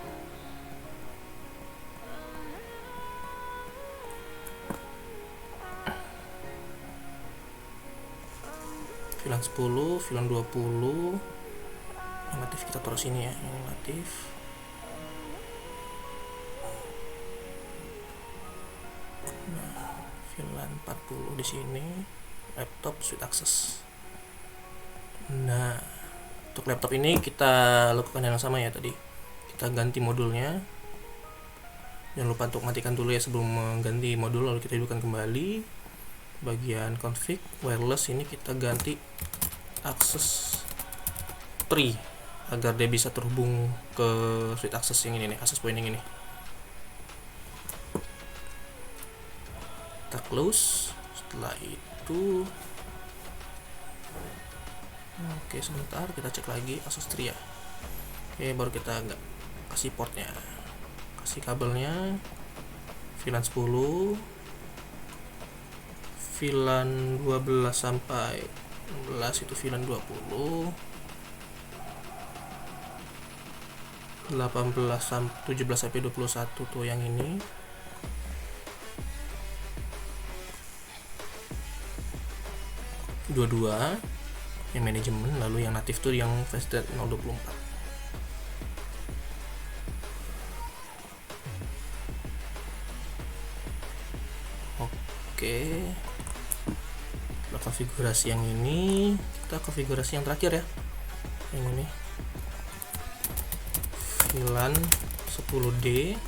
VLAN 10, VLAN 20. Yang natif kita taruh sini ya, yang natif. VLAN 40 di sini, laptop switch access. Nah, untuk laptop ini kita lakukan yang sama ya tadi. Kita ganti modulnya. Jangan lupa untuk matikan dulu ya sebelum mengganti modul, lalu kita hidupkan kembali. Bagian config wireless ini kita ganti access 3 agar dia bisa terhubung ke switch access yang ini nih, access point yang ini. Kita close. Setelah itu, oke, sebentar kita cek lagi access 3 ya. Oke, baru kita kasih portnya, kasih kabelnya. VLAN 10, VLAN 12 sampai 16 itu VLAN 20, 17 sampai 21 tuh yang ini. Dua yang manajemen, lalu yang natif tuh yang VSTNet 024. Oke, setelah konfigurasi yang ini, kita konfigurasi yang terakhir ya, yang ini VLAN 10D,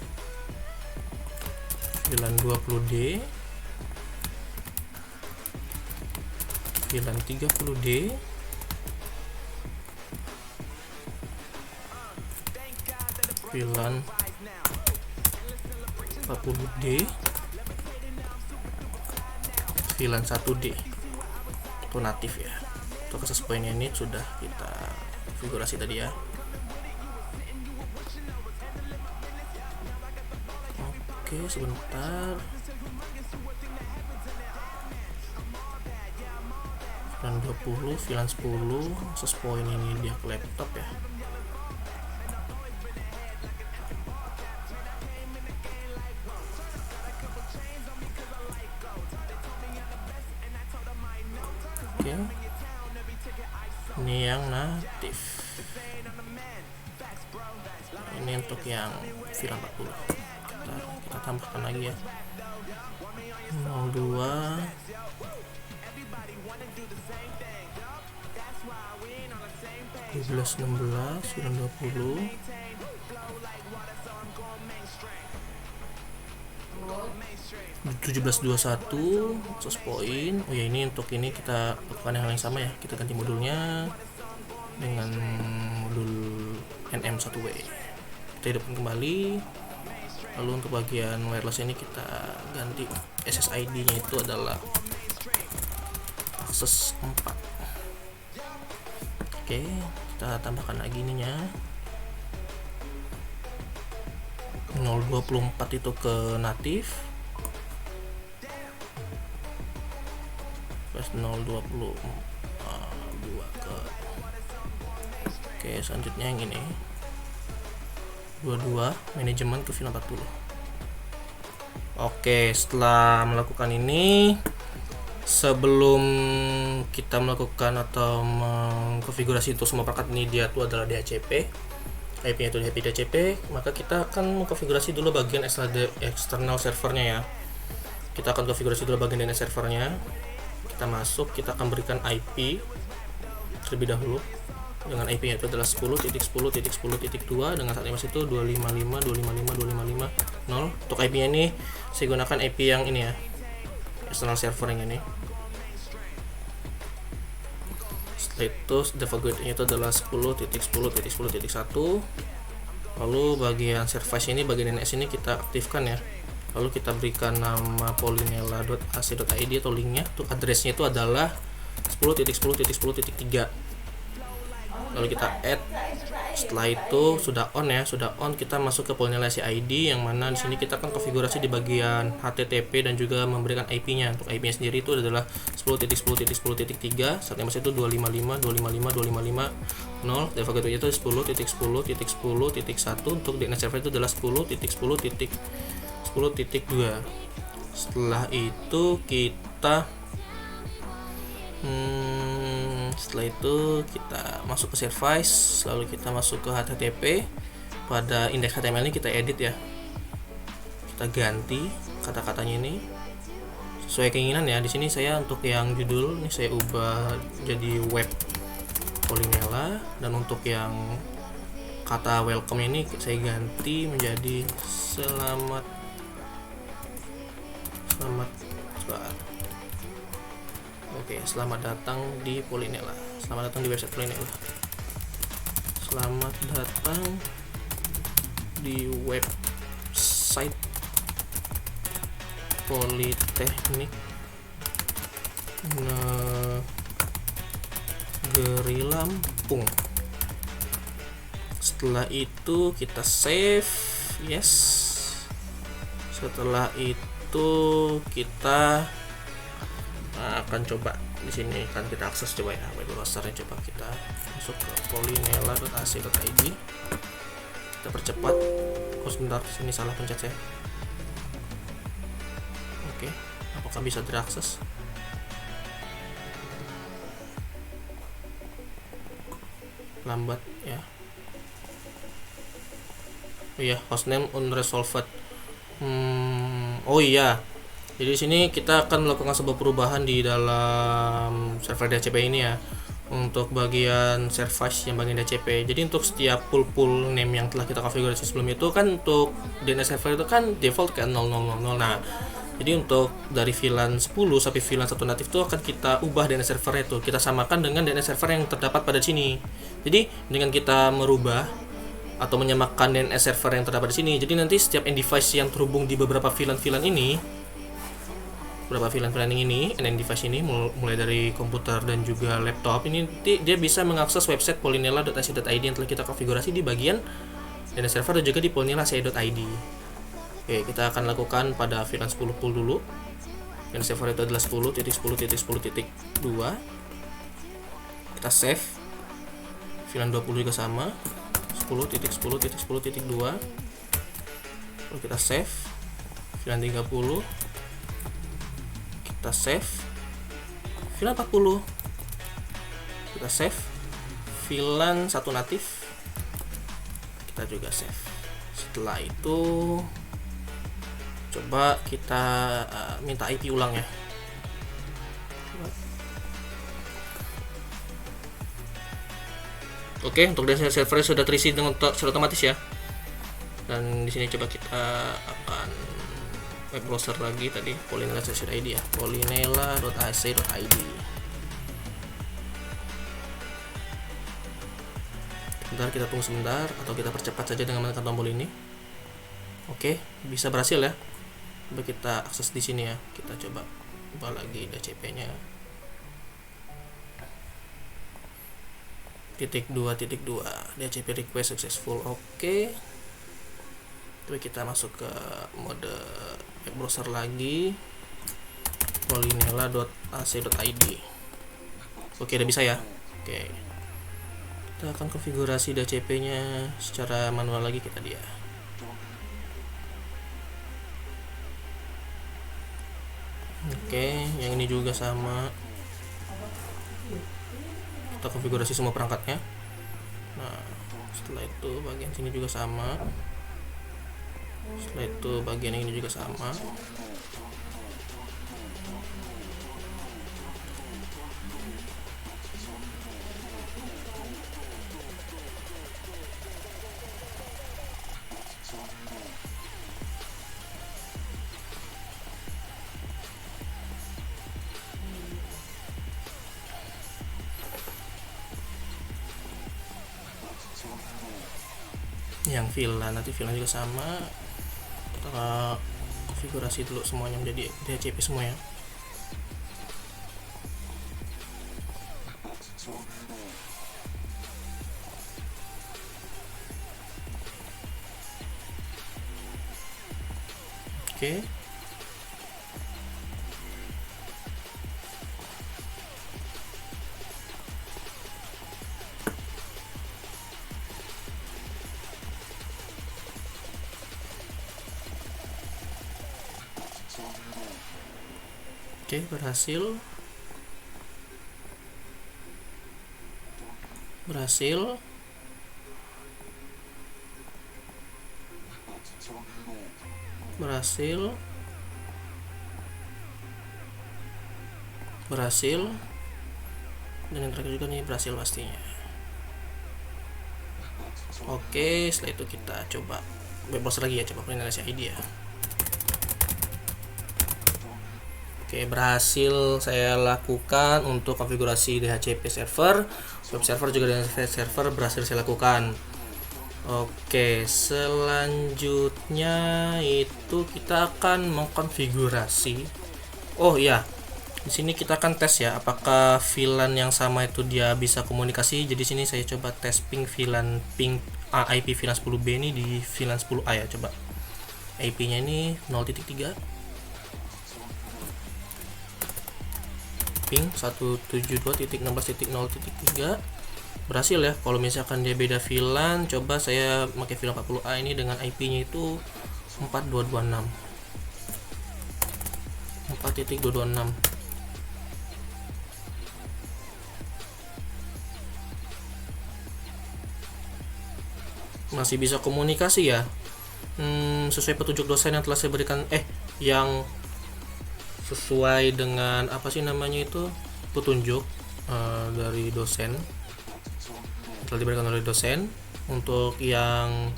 VLAN 20D, VLAN 30D, VLAN 40D, VLAN 1D itu natif ya. Untuk access point ini sudah kita konfigurasi tadi ya. Oke, sebentar. VLAN 20, VLAN 10, access point ini dia ke laptop ya. Oke, ini yang natif. Ini untuk yang VLAN 40. Kita tambahkan lagi ya. 02 1216 920 1721 access point. Oh ya, ini untuk ini kita lakukan hal yang sama ya, kita ganti modulnya dengan modul NM1W. Kita hidupkan kembali. Lalu untuk bagian wireless ini kita ganti SSID nya itu adalah akses 4. Oke, kita tambahkan lagi ininya 024 itu ke natif, plus 022 ke. Oke, selanjutnya yang ini 22 manajemen ke VLAN 40. Oke, setelah melakukan ini, sebelum kita melakukan atau mengkonfigurasi untuk semua perangkat ini, dia itu adalah DHCP, IP-nya itu DHCP, maka kita akan mengkonfigurasi dulu bagian external servernya ya. Kita akan konfigurasi dulu bagian DNS servernya. Kita masuk, kita akan berikan IP terlebih dahulu dengan IP-nya itu adalah 10.10.10.2 dengan saat itu 255.255.255.0. Untuk IP-nya ini saya gunakan IP yang ini ya, external server yang ini. Setelah itu default gateway itu adalah 10.10.10.1. Lalu bagian service ini, bagian DNS ini kita aktifkan ya. Lalu kita berikan nama polynela.ac.id atau linknya. Untuk addressnya itu adalah 10.10.10.3. Lalu kita add. Setelah itu sudah on ya, sudah on, kita masuk ke polynela ID, yang mana di sini kita akan konfigurasi di bagian HTTP dan juga memberikan IP-nya. Untuk IP-nya sendiri itu adalah 10.10.10.3. Saat itu 255.255.255.0. Default gateway itu 10.10.10.1. Untuk DNS server itu adalah 10.10.10.2. Setelah itu kita masuk ke service, lalu kita masuk ke HTTP. Pada indeks HTML ini kita edit ya, kita ganti kata-katanya ini sesuai keinginan ya. Di sini saya untuk yang judul ini saya ubah jadi web polynela, dan untuk yang kata welcome ini saya ganti menjadi selamat. Oke, selamat datang di Polynela. Selamat datang di website Polynela. Selamat datang di website Politeknik Negeri Lampung. Setelah itu kita save, yes. Setelah itu kita akan coba di sini kan kita akses coba ya web browsernya, coba kita masuk ke polynela.ac.id. Kita percepat. Oh sebentar, sini salah pencet saya. Oke, apakah bisa diakses? Lambat ya. Oh iya, hostname unresolved. Oh iya. Jadi di sini kita akan melakukan sebuah perubahan di dalam server DHCP ini ya. Untuk bagian service yang bagian DHCP. Jadi untuk setiap pool name yang telah kita konfigurasi sebelum itu kan, untuk DNS server itu kan default kan 0000. Nah, jadi untuk dari VLAN 10 sampai VLAN 1 natif itu akan kita ubah DNS servernya itu. Kita samakan dengan DNS server yang terdapat pada sini. Jadi dengan kita merubah atau menyamakan DNS server yang terdapat di sini, jadi nanti setiap end device yang terhubung di beberapa VLAN ini beberapa VLAN ini, NN device ini, mulai dari komputer dan juga laptop. Ini dia bisa mengakses website polynela.ac.id yang telah kita konfigurasi di bagian DNS server dan juga di polynela.ci.id. Oke, kita akan lakukan pada VLAN 10 pool dulu. DNS server itu adalah 10.10.10.2. Kita save. VLAN 20 juga sama, 10.10.10.2. Lalu kita save. VLAN 30. Kita save VLAN 40, kita save VLAN 1 natif, kita juga save. Setelah itu coba kita minta IP ulang ya. Oke, untuk DNS server sudah terisi dengan secara otomatis ya. Dan di sini coba kita akan web browser lagi tadi, polynela.ac.id ya, polynela.ac.id. Bentar, kita tunggu sebentar atau kita percepat saja dengan menekan tombol ini. Oke, bisa berhasil ya. Coba kita akses di sini ya. Kita coba buka lagi DHCP-nya. .2.2 DHCP request successful. Oke. Coba kita masuk ke mode web browser lagi, polynela.ac.id. Oke, udah bisa ya. Oke, kita akan konfigurasi DHCP nya secara manual lagi kita dia. Oke, yang ini juga sama, kita konfigurasi semua perangkatnya. Nah, setelah itu bagian sini juga sama, setelah itu bagian ini juga sama. Yang VLAN, nanti VLAN juga sama. Kita konfigurasi dulu semuanya menjadi DHCP semua ya. Oke. Oke, berhasil. Berhasil. Berhasil. Berhasil. Dan yang terakhir juga nih berhasil pastinya. Oke, setelah itu kita coba web browser lagi ya, coba polynela.ac.id ya. Oke, berhasil saya lakukan untuk konfigurasi DHCP server, web server juga DNS server berhasil saya lakukan. Oke, selanjutnya itu kita akan mengkonfigurasi. Oh iya, di sini kita akan tes ya, apakah VLAN yang sama itu dia bisa komunikasi. Jadi sini saya coba tes ping VLAN IP VLAN 10B ini di VLAN 10A ya, coba. IP-nya ini 0.3. Ping 172.16.0.3 berhasil ya. Kalau misalkan dia beda VLAN, coba saya pakai VLAN 40A ini dengan IP-nya itu 4226 4.226. Masih bisa komunikasi ya, sesuai petunjuk dosen yang telah saya berikan, yang sesuai dengan apa sih namanya itu, petunjuk dari dosen telah diberikan oleh dosen. Untuk yang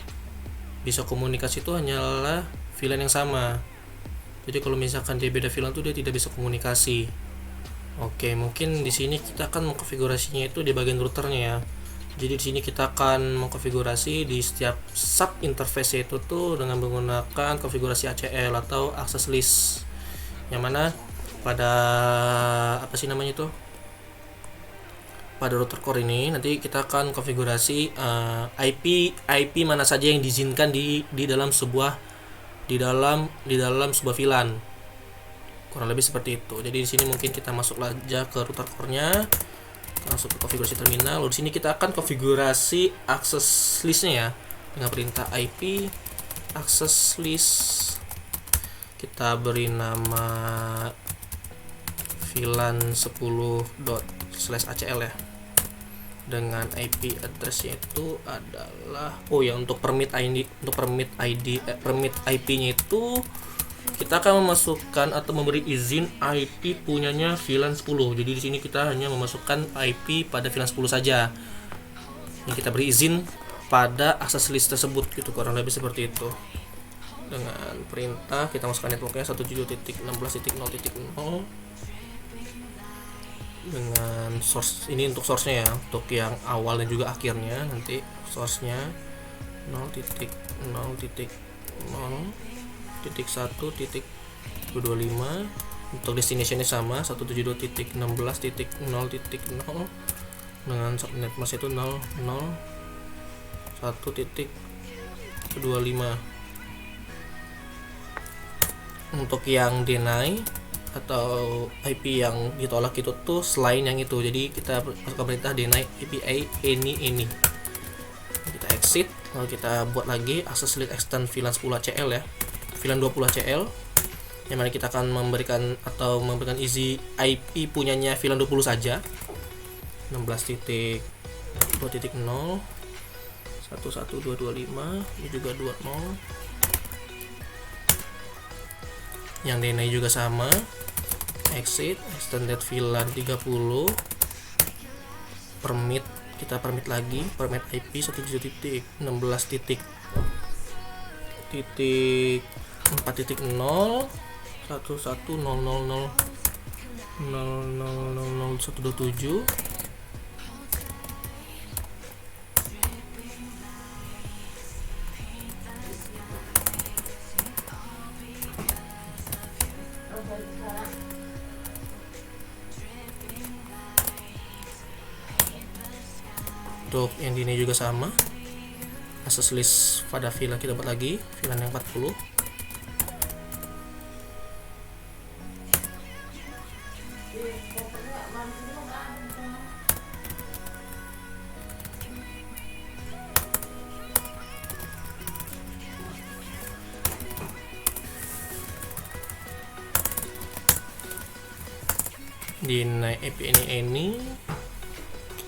bisa komunikasi itu hanyalah VLAN yang sama. Jadi kalau misalkan dia beda VLAN itu dia tidak bisa komunikasi. Oke, mungkin di sini kita akan mengkonfigurasinya itu di bagian routernya ya. Jadi di sini kita akan mengkonfigurasi di setiap sub interface itu tuh dengan menggunakan konfigurasi ACL atau access list, yang mana pada apa sih namanya itu, pada router core ini nanti kita akan konfigurasi IP mana saja yang diizinkan di dalam sebuah sebuah VLAN, kurang lebih seperti itu. Jadi di sini mungkin kita masuk aja ke router core-nya, masuk ke konfigurasi terminal. Lalu di sini kita akan konfigurasi access list-nya ya dengan perintah IP access list. Kita beri nama VLAN 10./acl ya, dengan IP address-nya itu adalah untuk permit IP-nya itu kita akan memasukkan atau memberi izin IP punyanya VLAN 10. Jadi di sini kita hanya memasukkan IP pada VLAN 10 saja. Ini kita beri izin pada access list tersebut gitu, kurang lebih seperti itu. Dengan perintah kita masukkan networknya 17.16.0.0 dengan source ini, untuk source-nya ya, untuk yang awal dan juga akhirnya nanti source-nya 0.0.1.225. Untuk destination-nya sama 172.16.0.0 dengan subnet mask itu 0.0.1.25. Untuk yang deny atau IP yang ditolak itu tuh selain yang itu, jadi kita masukkan perintah deny IP any. Kita exit, lalu kita buat lagi access list extend VLAN 10 ACL ya, VLAN 20 ACL, yang mana kita akan memberikan isi IP punyanya VLAN 20 saja, 16.2.0 11225, ini juga 20. Yang deny juga sama, exit, extended VLAN 30, permit, kita permit lagi, permit IP 1.16.4.0 11.000.000.000.000.127. Untuk yang ini juga sama, access list pada VLAN kita buat lagi, VLAN yang 40. Di IP ini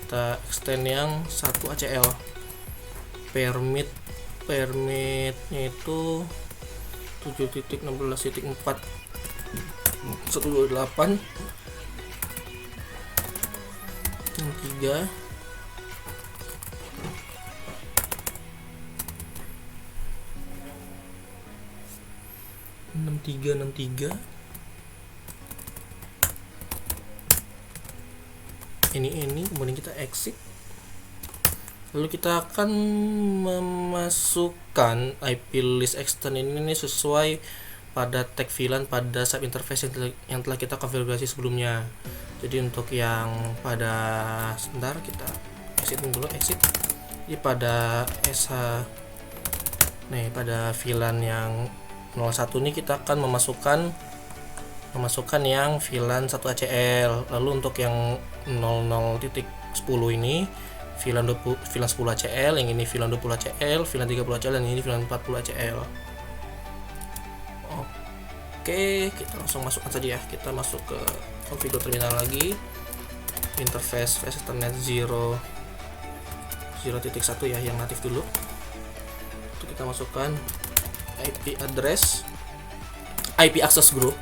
kita extend yang 1 ACL, permitnya itu 7.16.4 128 3 6363. ini kemudian kita exit, lalu kita akan memasukkan IP list extend ini sesuai pada tag VLAN pada sub interface yang telah kita konfigurasi sebelumnya. Jadi untuk yang pada sebentar kita exit dulu, exit. Jadi pada SH pada VLAN yang 01 ini kita akan memasukkan yang VLAN 1 ACL. Lalu untuk yang 00.10 ini VLAN 10 ACL, yang ini VLAN 20 ACL, VLAN 30 ACL, dan ini VLAN 40 ACL. Oke, kita langsung masukkan saja ya. Kita masuk ke konfigur terminal lagi, interface Ethernet 0.1 ya, yang natif dulu. Untuk kita masukkan IP address, IP access group,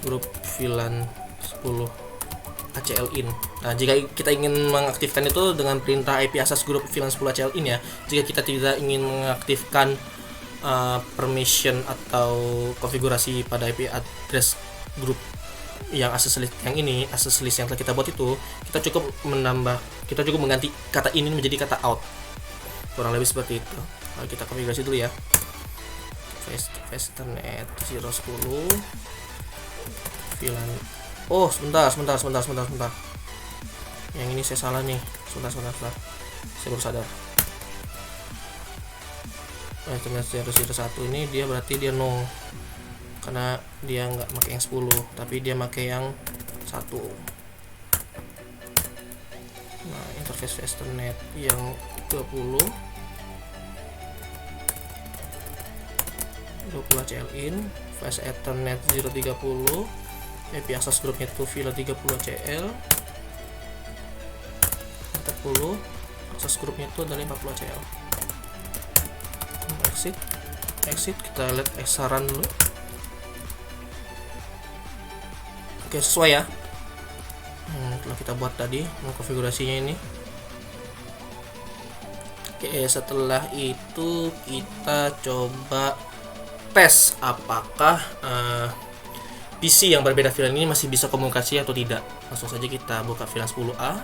grup VLAN 10 ACL in. Nah, jika kita ingin mengaktifkan itu dengan perintah IP access group VLAN 10 ACL in ya. Jika kita tidak ingin mengaktifkan permission atau konfigurasi pada IP address group yang access list yang ini, access list yang telah kita buat itu, kita cukup mengganti kata in menjadi kata out. Kurang lebih seperti itu. Nah, kita konfigurasi dulu ya. interface Ethernet 010 VLAN. Oh, sebentar. Yang ini saya salah nih. Sebentar. Saya baru sadar. Ethernet 001 ini dia berarti dia 0. Karena dia nggak pakai yang 10, tapi dia pakai yang 1. Nah, interface Ethernet yang 20 ACL in, flash Ethernet 030, IP access groupnya itu VLAN 30 ACL 40, access groupnya itu adalah 40 ACL. Exit, kita lihat eksaran dulu. Oke, sesuai ya. Telah kita buat tadi konfigurasinya ini. Oke, setelah itu kita coba tes apakah PC yang berbeda VLAN ini masih bisa komunikasi atau tidak. Langsung saja kita buka VLAN 10A.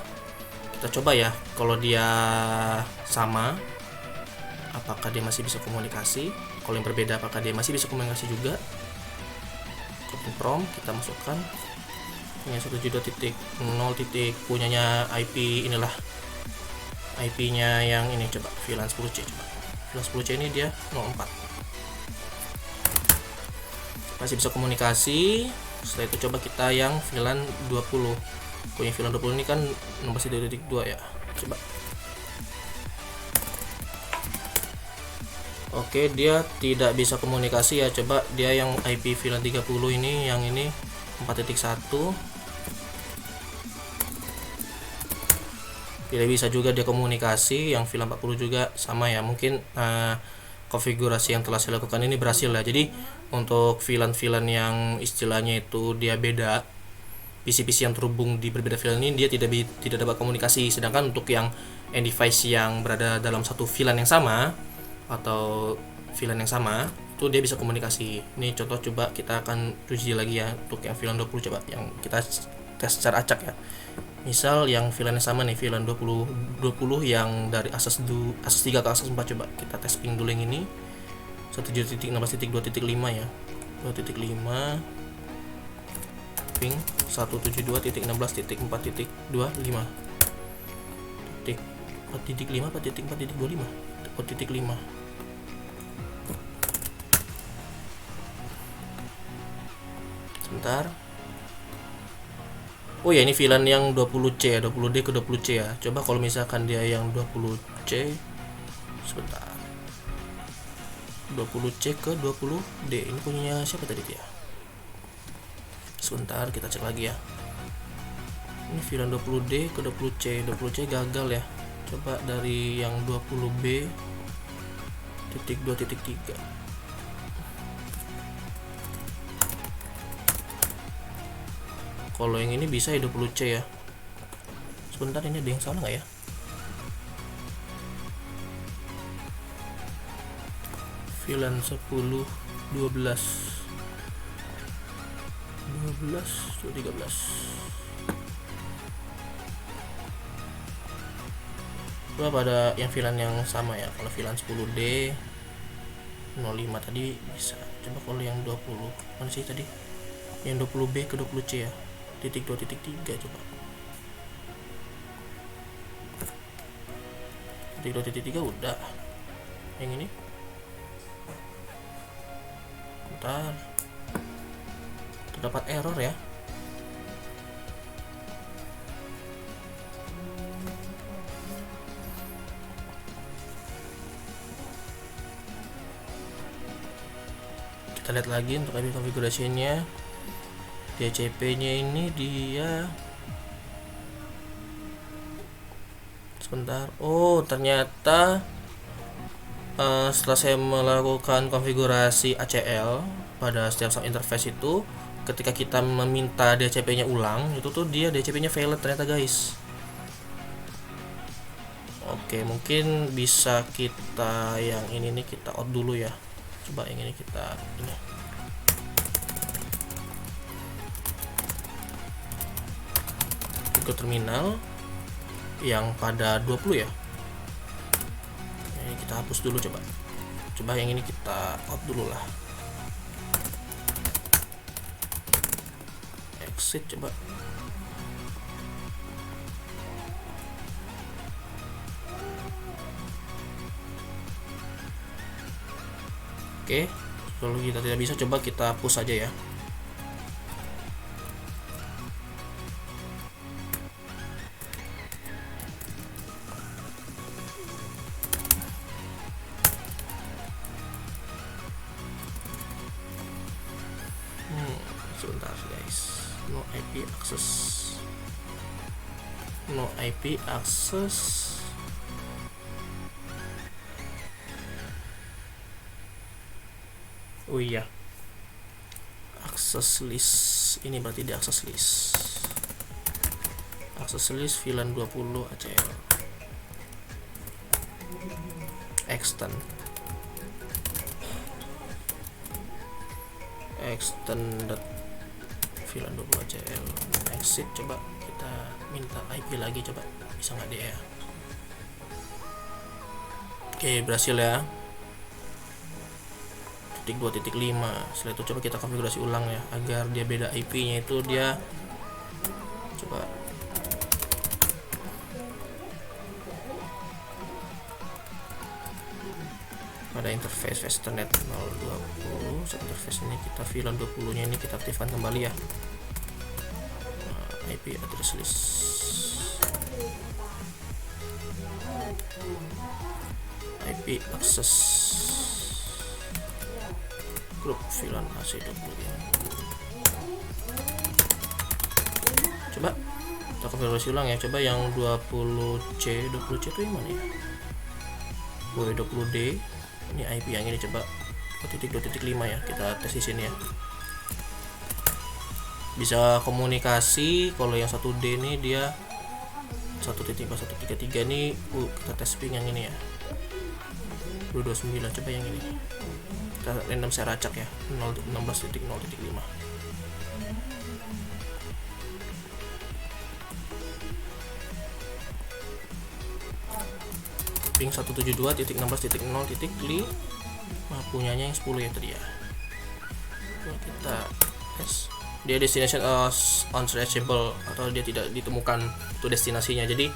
Kita coba ya, kalau dia sama apakah dia masih bisa komunikasi. Kalau yang berbeda apakah dia masih bisa komunikasi juga. Copy prompt, kita masukkan punya 172.0. Punyanya IP inilah IP-nya yang ini, coba VLAN 10C. VLAN 10C ini dia 04. Masih bisa komunikasi. Setelah itu coba kita yang VLAN 20. Punya VLAN 20 ini kan 16.2 ya. Coba. Oke, dia tidak bisa komunikasi ya. Coba dia yang IP VLAN 30 ini, yang ini 4.1. Tidak bisa juga dia komunikasi. Yang VLAN 40 juga sama ya. Mungkin konfigurasi yang telah saya lakukan ini berhasil ya. Jadi untuk VLAN yang istilahnya itu dia beda, PC-PC yang terhubung di berbeda VLAN ini dia tidak dapat komunikasi. Sedangkan untuk yang end device yang berada dalam satu VLAN yang sama atau VLAN yang sama itu dia bisa komunikasi. Ini contoh, coba kita akan uji lagi ya untuk yang VLAN 20. Coba yang kita tes secara acak ya. Misal yang VLAN yang sama nih, VLAN 20 yang dari akses 3 ke akses 4. Coba kita tes ping dulu yang ini 1.16.2.5 ya. 2.5 ping 172.16.4.25 4.5 4.4.25 4.5. Sebentar. Oh ya, ini VLAN yang 20C, 20D ke 20C ya. Coba kalau misalkan dia yang 20C, sebentar, 20C ke 20D, ini punyanya siapa tadi dia? Sebentar, kita cek lagi ya. Ini VLAN 20D ke 20C, 20C gagal ya. Coba dari yang 20B titik 2.3. Kalau yang ini bisa ya 20C ya. Sebentar, ini ada yang salah nggak ya? VLAN 10 12 13. Coba pada yang VLAN yang sama ya. Kalau VLAN 10D 05 tadi bisa. Coba kalau yang 20 mana sih tadi? Yang 20B ke 20C ya. Titik 2.3 coba. Titik 2.3 udah. Yang ini. Bentar. Terdapat error ya. Kita lihat lagi untuk IP konfigurasinya. DCP nya ini dia sebentar. Oh, ternyata setelah saya melakukan konfigurasi ACL pada setiap interface itu, ketika kita meminta DCP nya ulang, itu tuh dia DCP nya failed ternyata guys. Oke, mungkin bisa kita yang ini nih kita out dulu ya. Coba yang ini kita ini. Ke terminal yang pada 20 ya. Ini kita hapus dulu, coba Coba yang ini kita out dulu lah. Exit coba. Oke, kalau kita tidak bisa, coba kita push aja ya. Sebentar guys, no IP access, no IP access. Oh iya, access list ini berarti di access list. Access list VLAN 20 ACL. Extend extended VLAN 20 ACL. Exit, coba kita minta IP lagi, coba bisa nggak dia ya. Oke, berhasil ya. 2.5. Setelah itu coba kita konfigurasi ulang ya, agar dia beda IP-nya itu dia. Coba pada interface Ethernet 020, interface ini kita VLAN 20 nya ini kita aktifkan kembali ya. IP address list, IP access grup VLAN AC20 ya. Coba kita konfigurasi ulang ya. Coba yang 20C itu yang mana ya? 20D ini IP yang ini, coba 2.5 ya, kita tes di sini ya. Bisa komunikasi. Kalau yang 1D ini dia 1.133 ini kita tes ping yang ini ya, 229. Coba yang ini kita random saya racak ya, 16.0.5. ping 172.16.0.5 punyanya yang 10 ya tadi ya. Kita tes, dia destination unreachable atau dia tidak ditemukan itu destinasinya. Jadi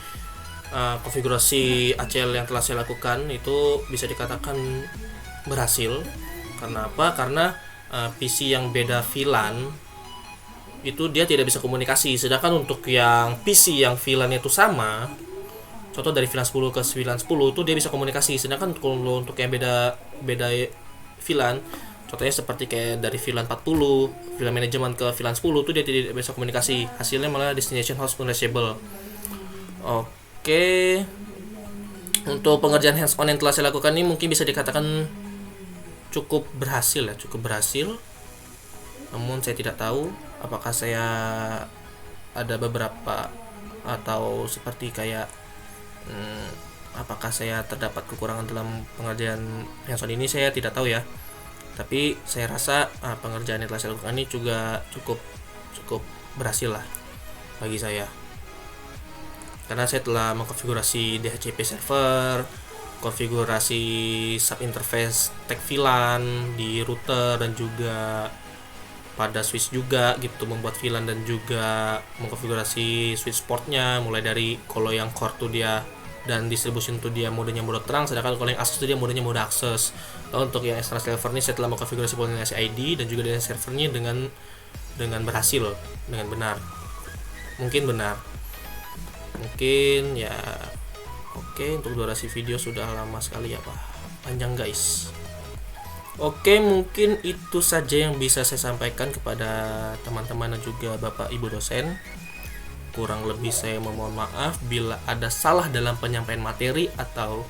konfigurasi ACL yang telah saya lakukan itu bisa dikatakan berhasil. Karena apa? Karena PC yang beda VLAN itu dia tidak bisa komunikasi, sedangkan untuk yang PC yang VLAN itu sama, contoh dari VLAN 10 ke VLAN 10 itu dia bisa komunikasi. Sedangkan kalau untuk yang beda VLAN, contohnya seperti kayak dari VLAN 40, VLAN manajemen ke VLAN 10 itu dia tidak bisa komunikasi. Hasilnya malah destination host unreachable. Oke. Untuk pengerjaan hands on yang telah saya lakukan ini mungkin bisa dikatakan cukup berhasil ya, namun saya tidak tahu apakah saya ada beberapa atau seperti kayak apakah saya terdapat kekurangan dalam pengerjaan hands on ini, saya tidak tahu ya. Tapi saya rasa pengerjaan yang telah saya lakukan ini juga cukup berhasil lah bagi saya, karena saya telah mengkonfigurasi DHCP server, konfigurasi sub interface tag VLAN di router, dan juga pada switch juga gitu, membuat VLAN dan juga mengkonfigurasi switch portnya, mulai dari kalau yang core tuh dia dan distribution tuh dia modenya mode terang, sedangkan kalau yang akses tuh dia modenya mode akses. Lalu untuk yang external server ini saya telah mengkonfigurasi koordinasi ID dan juga dengan servernya dengan berhasil, dengan benar. Mungkin ya. Oke, untuk durasi video sudah lama sekali ya Pak, panjang guys. Oke, mungkin itu saja yang bisa saya sampaikan kepada teman-teman dan juga Bapak Ibu dosen. Kurang lebih saya memohon maaf bila ada salah dalam penyampaian materi atau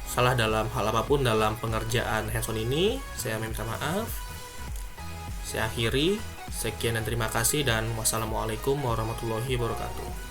salah dalam hal apapun dalam pengerjaan hands-on ini. Saya minta maaf. Saya akhiri. Sekian dan terima kasih, dan wassalamualaikum warahmatullahi wabarakatuh.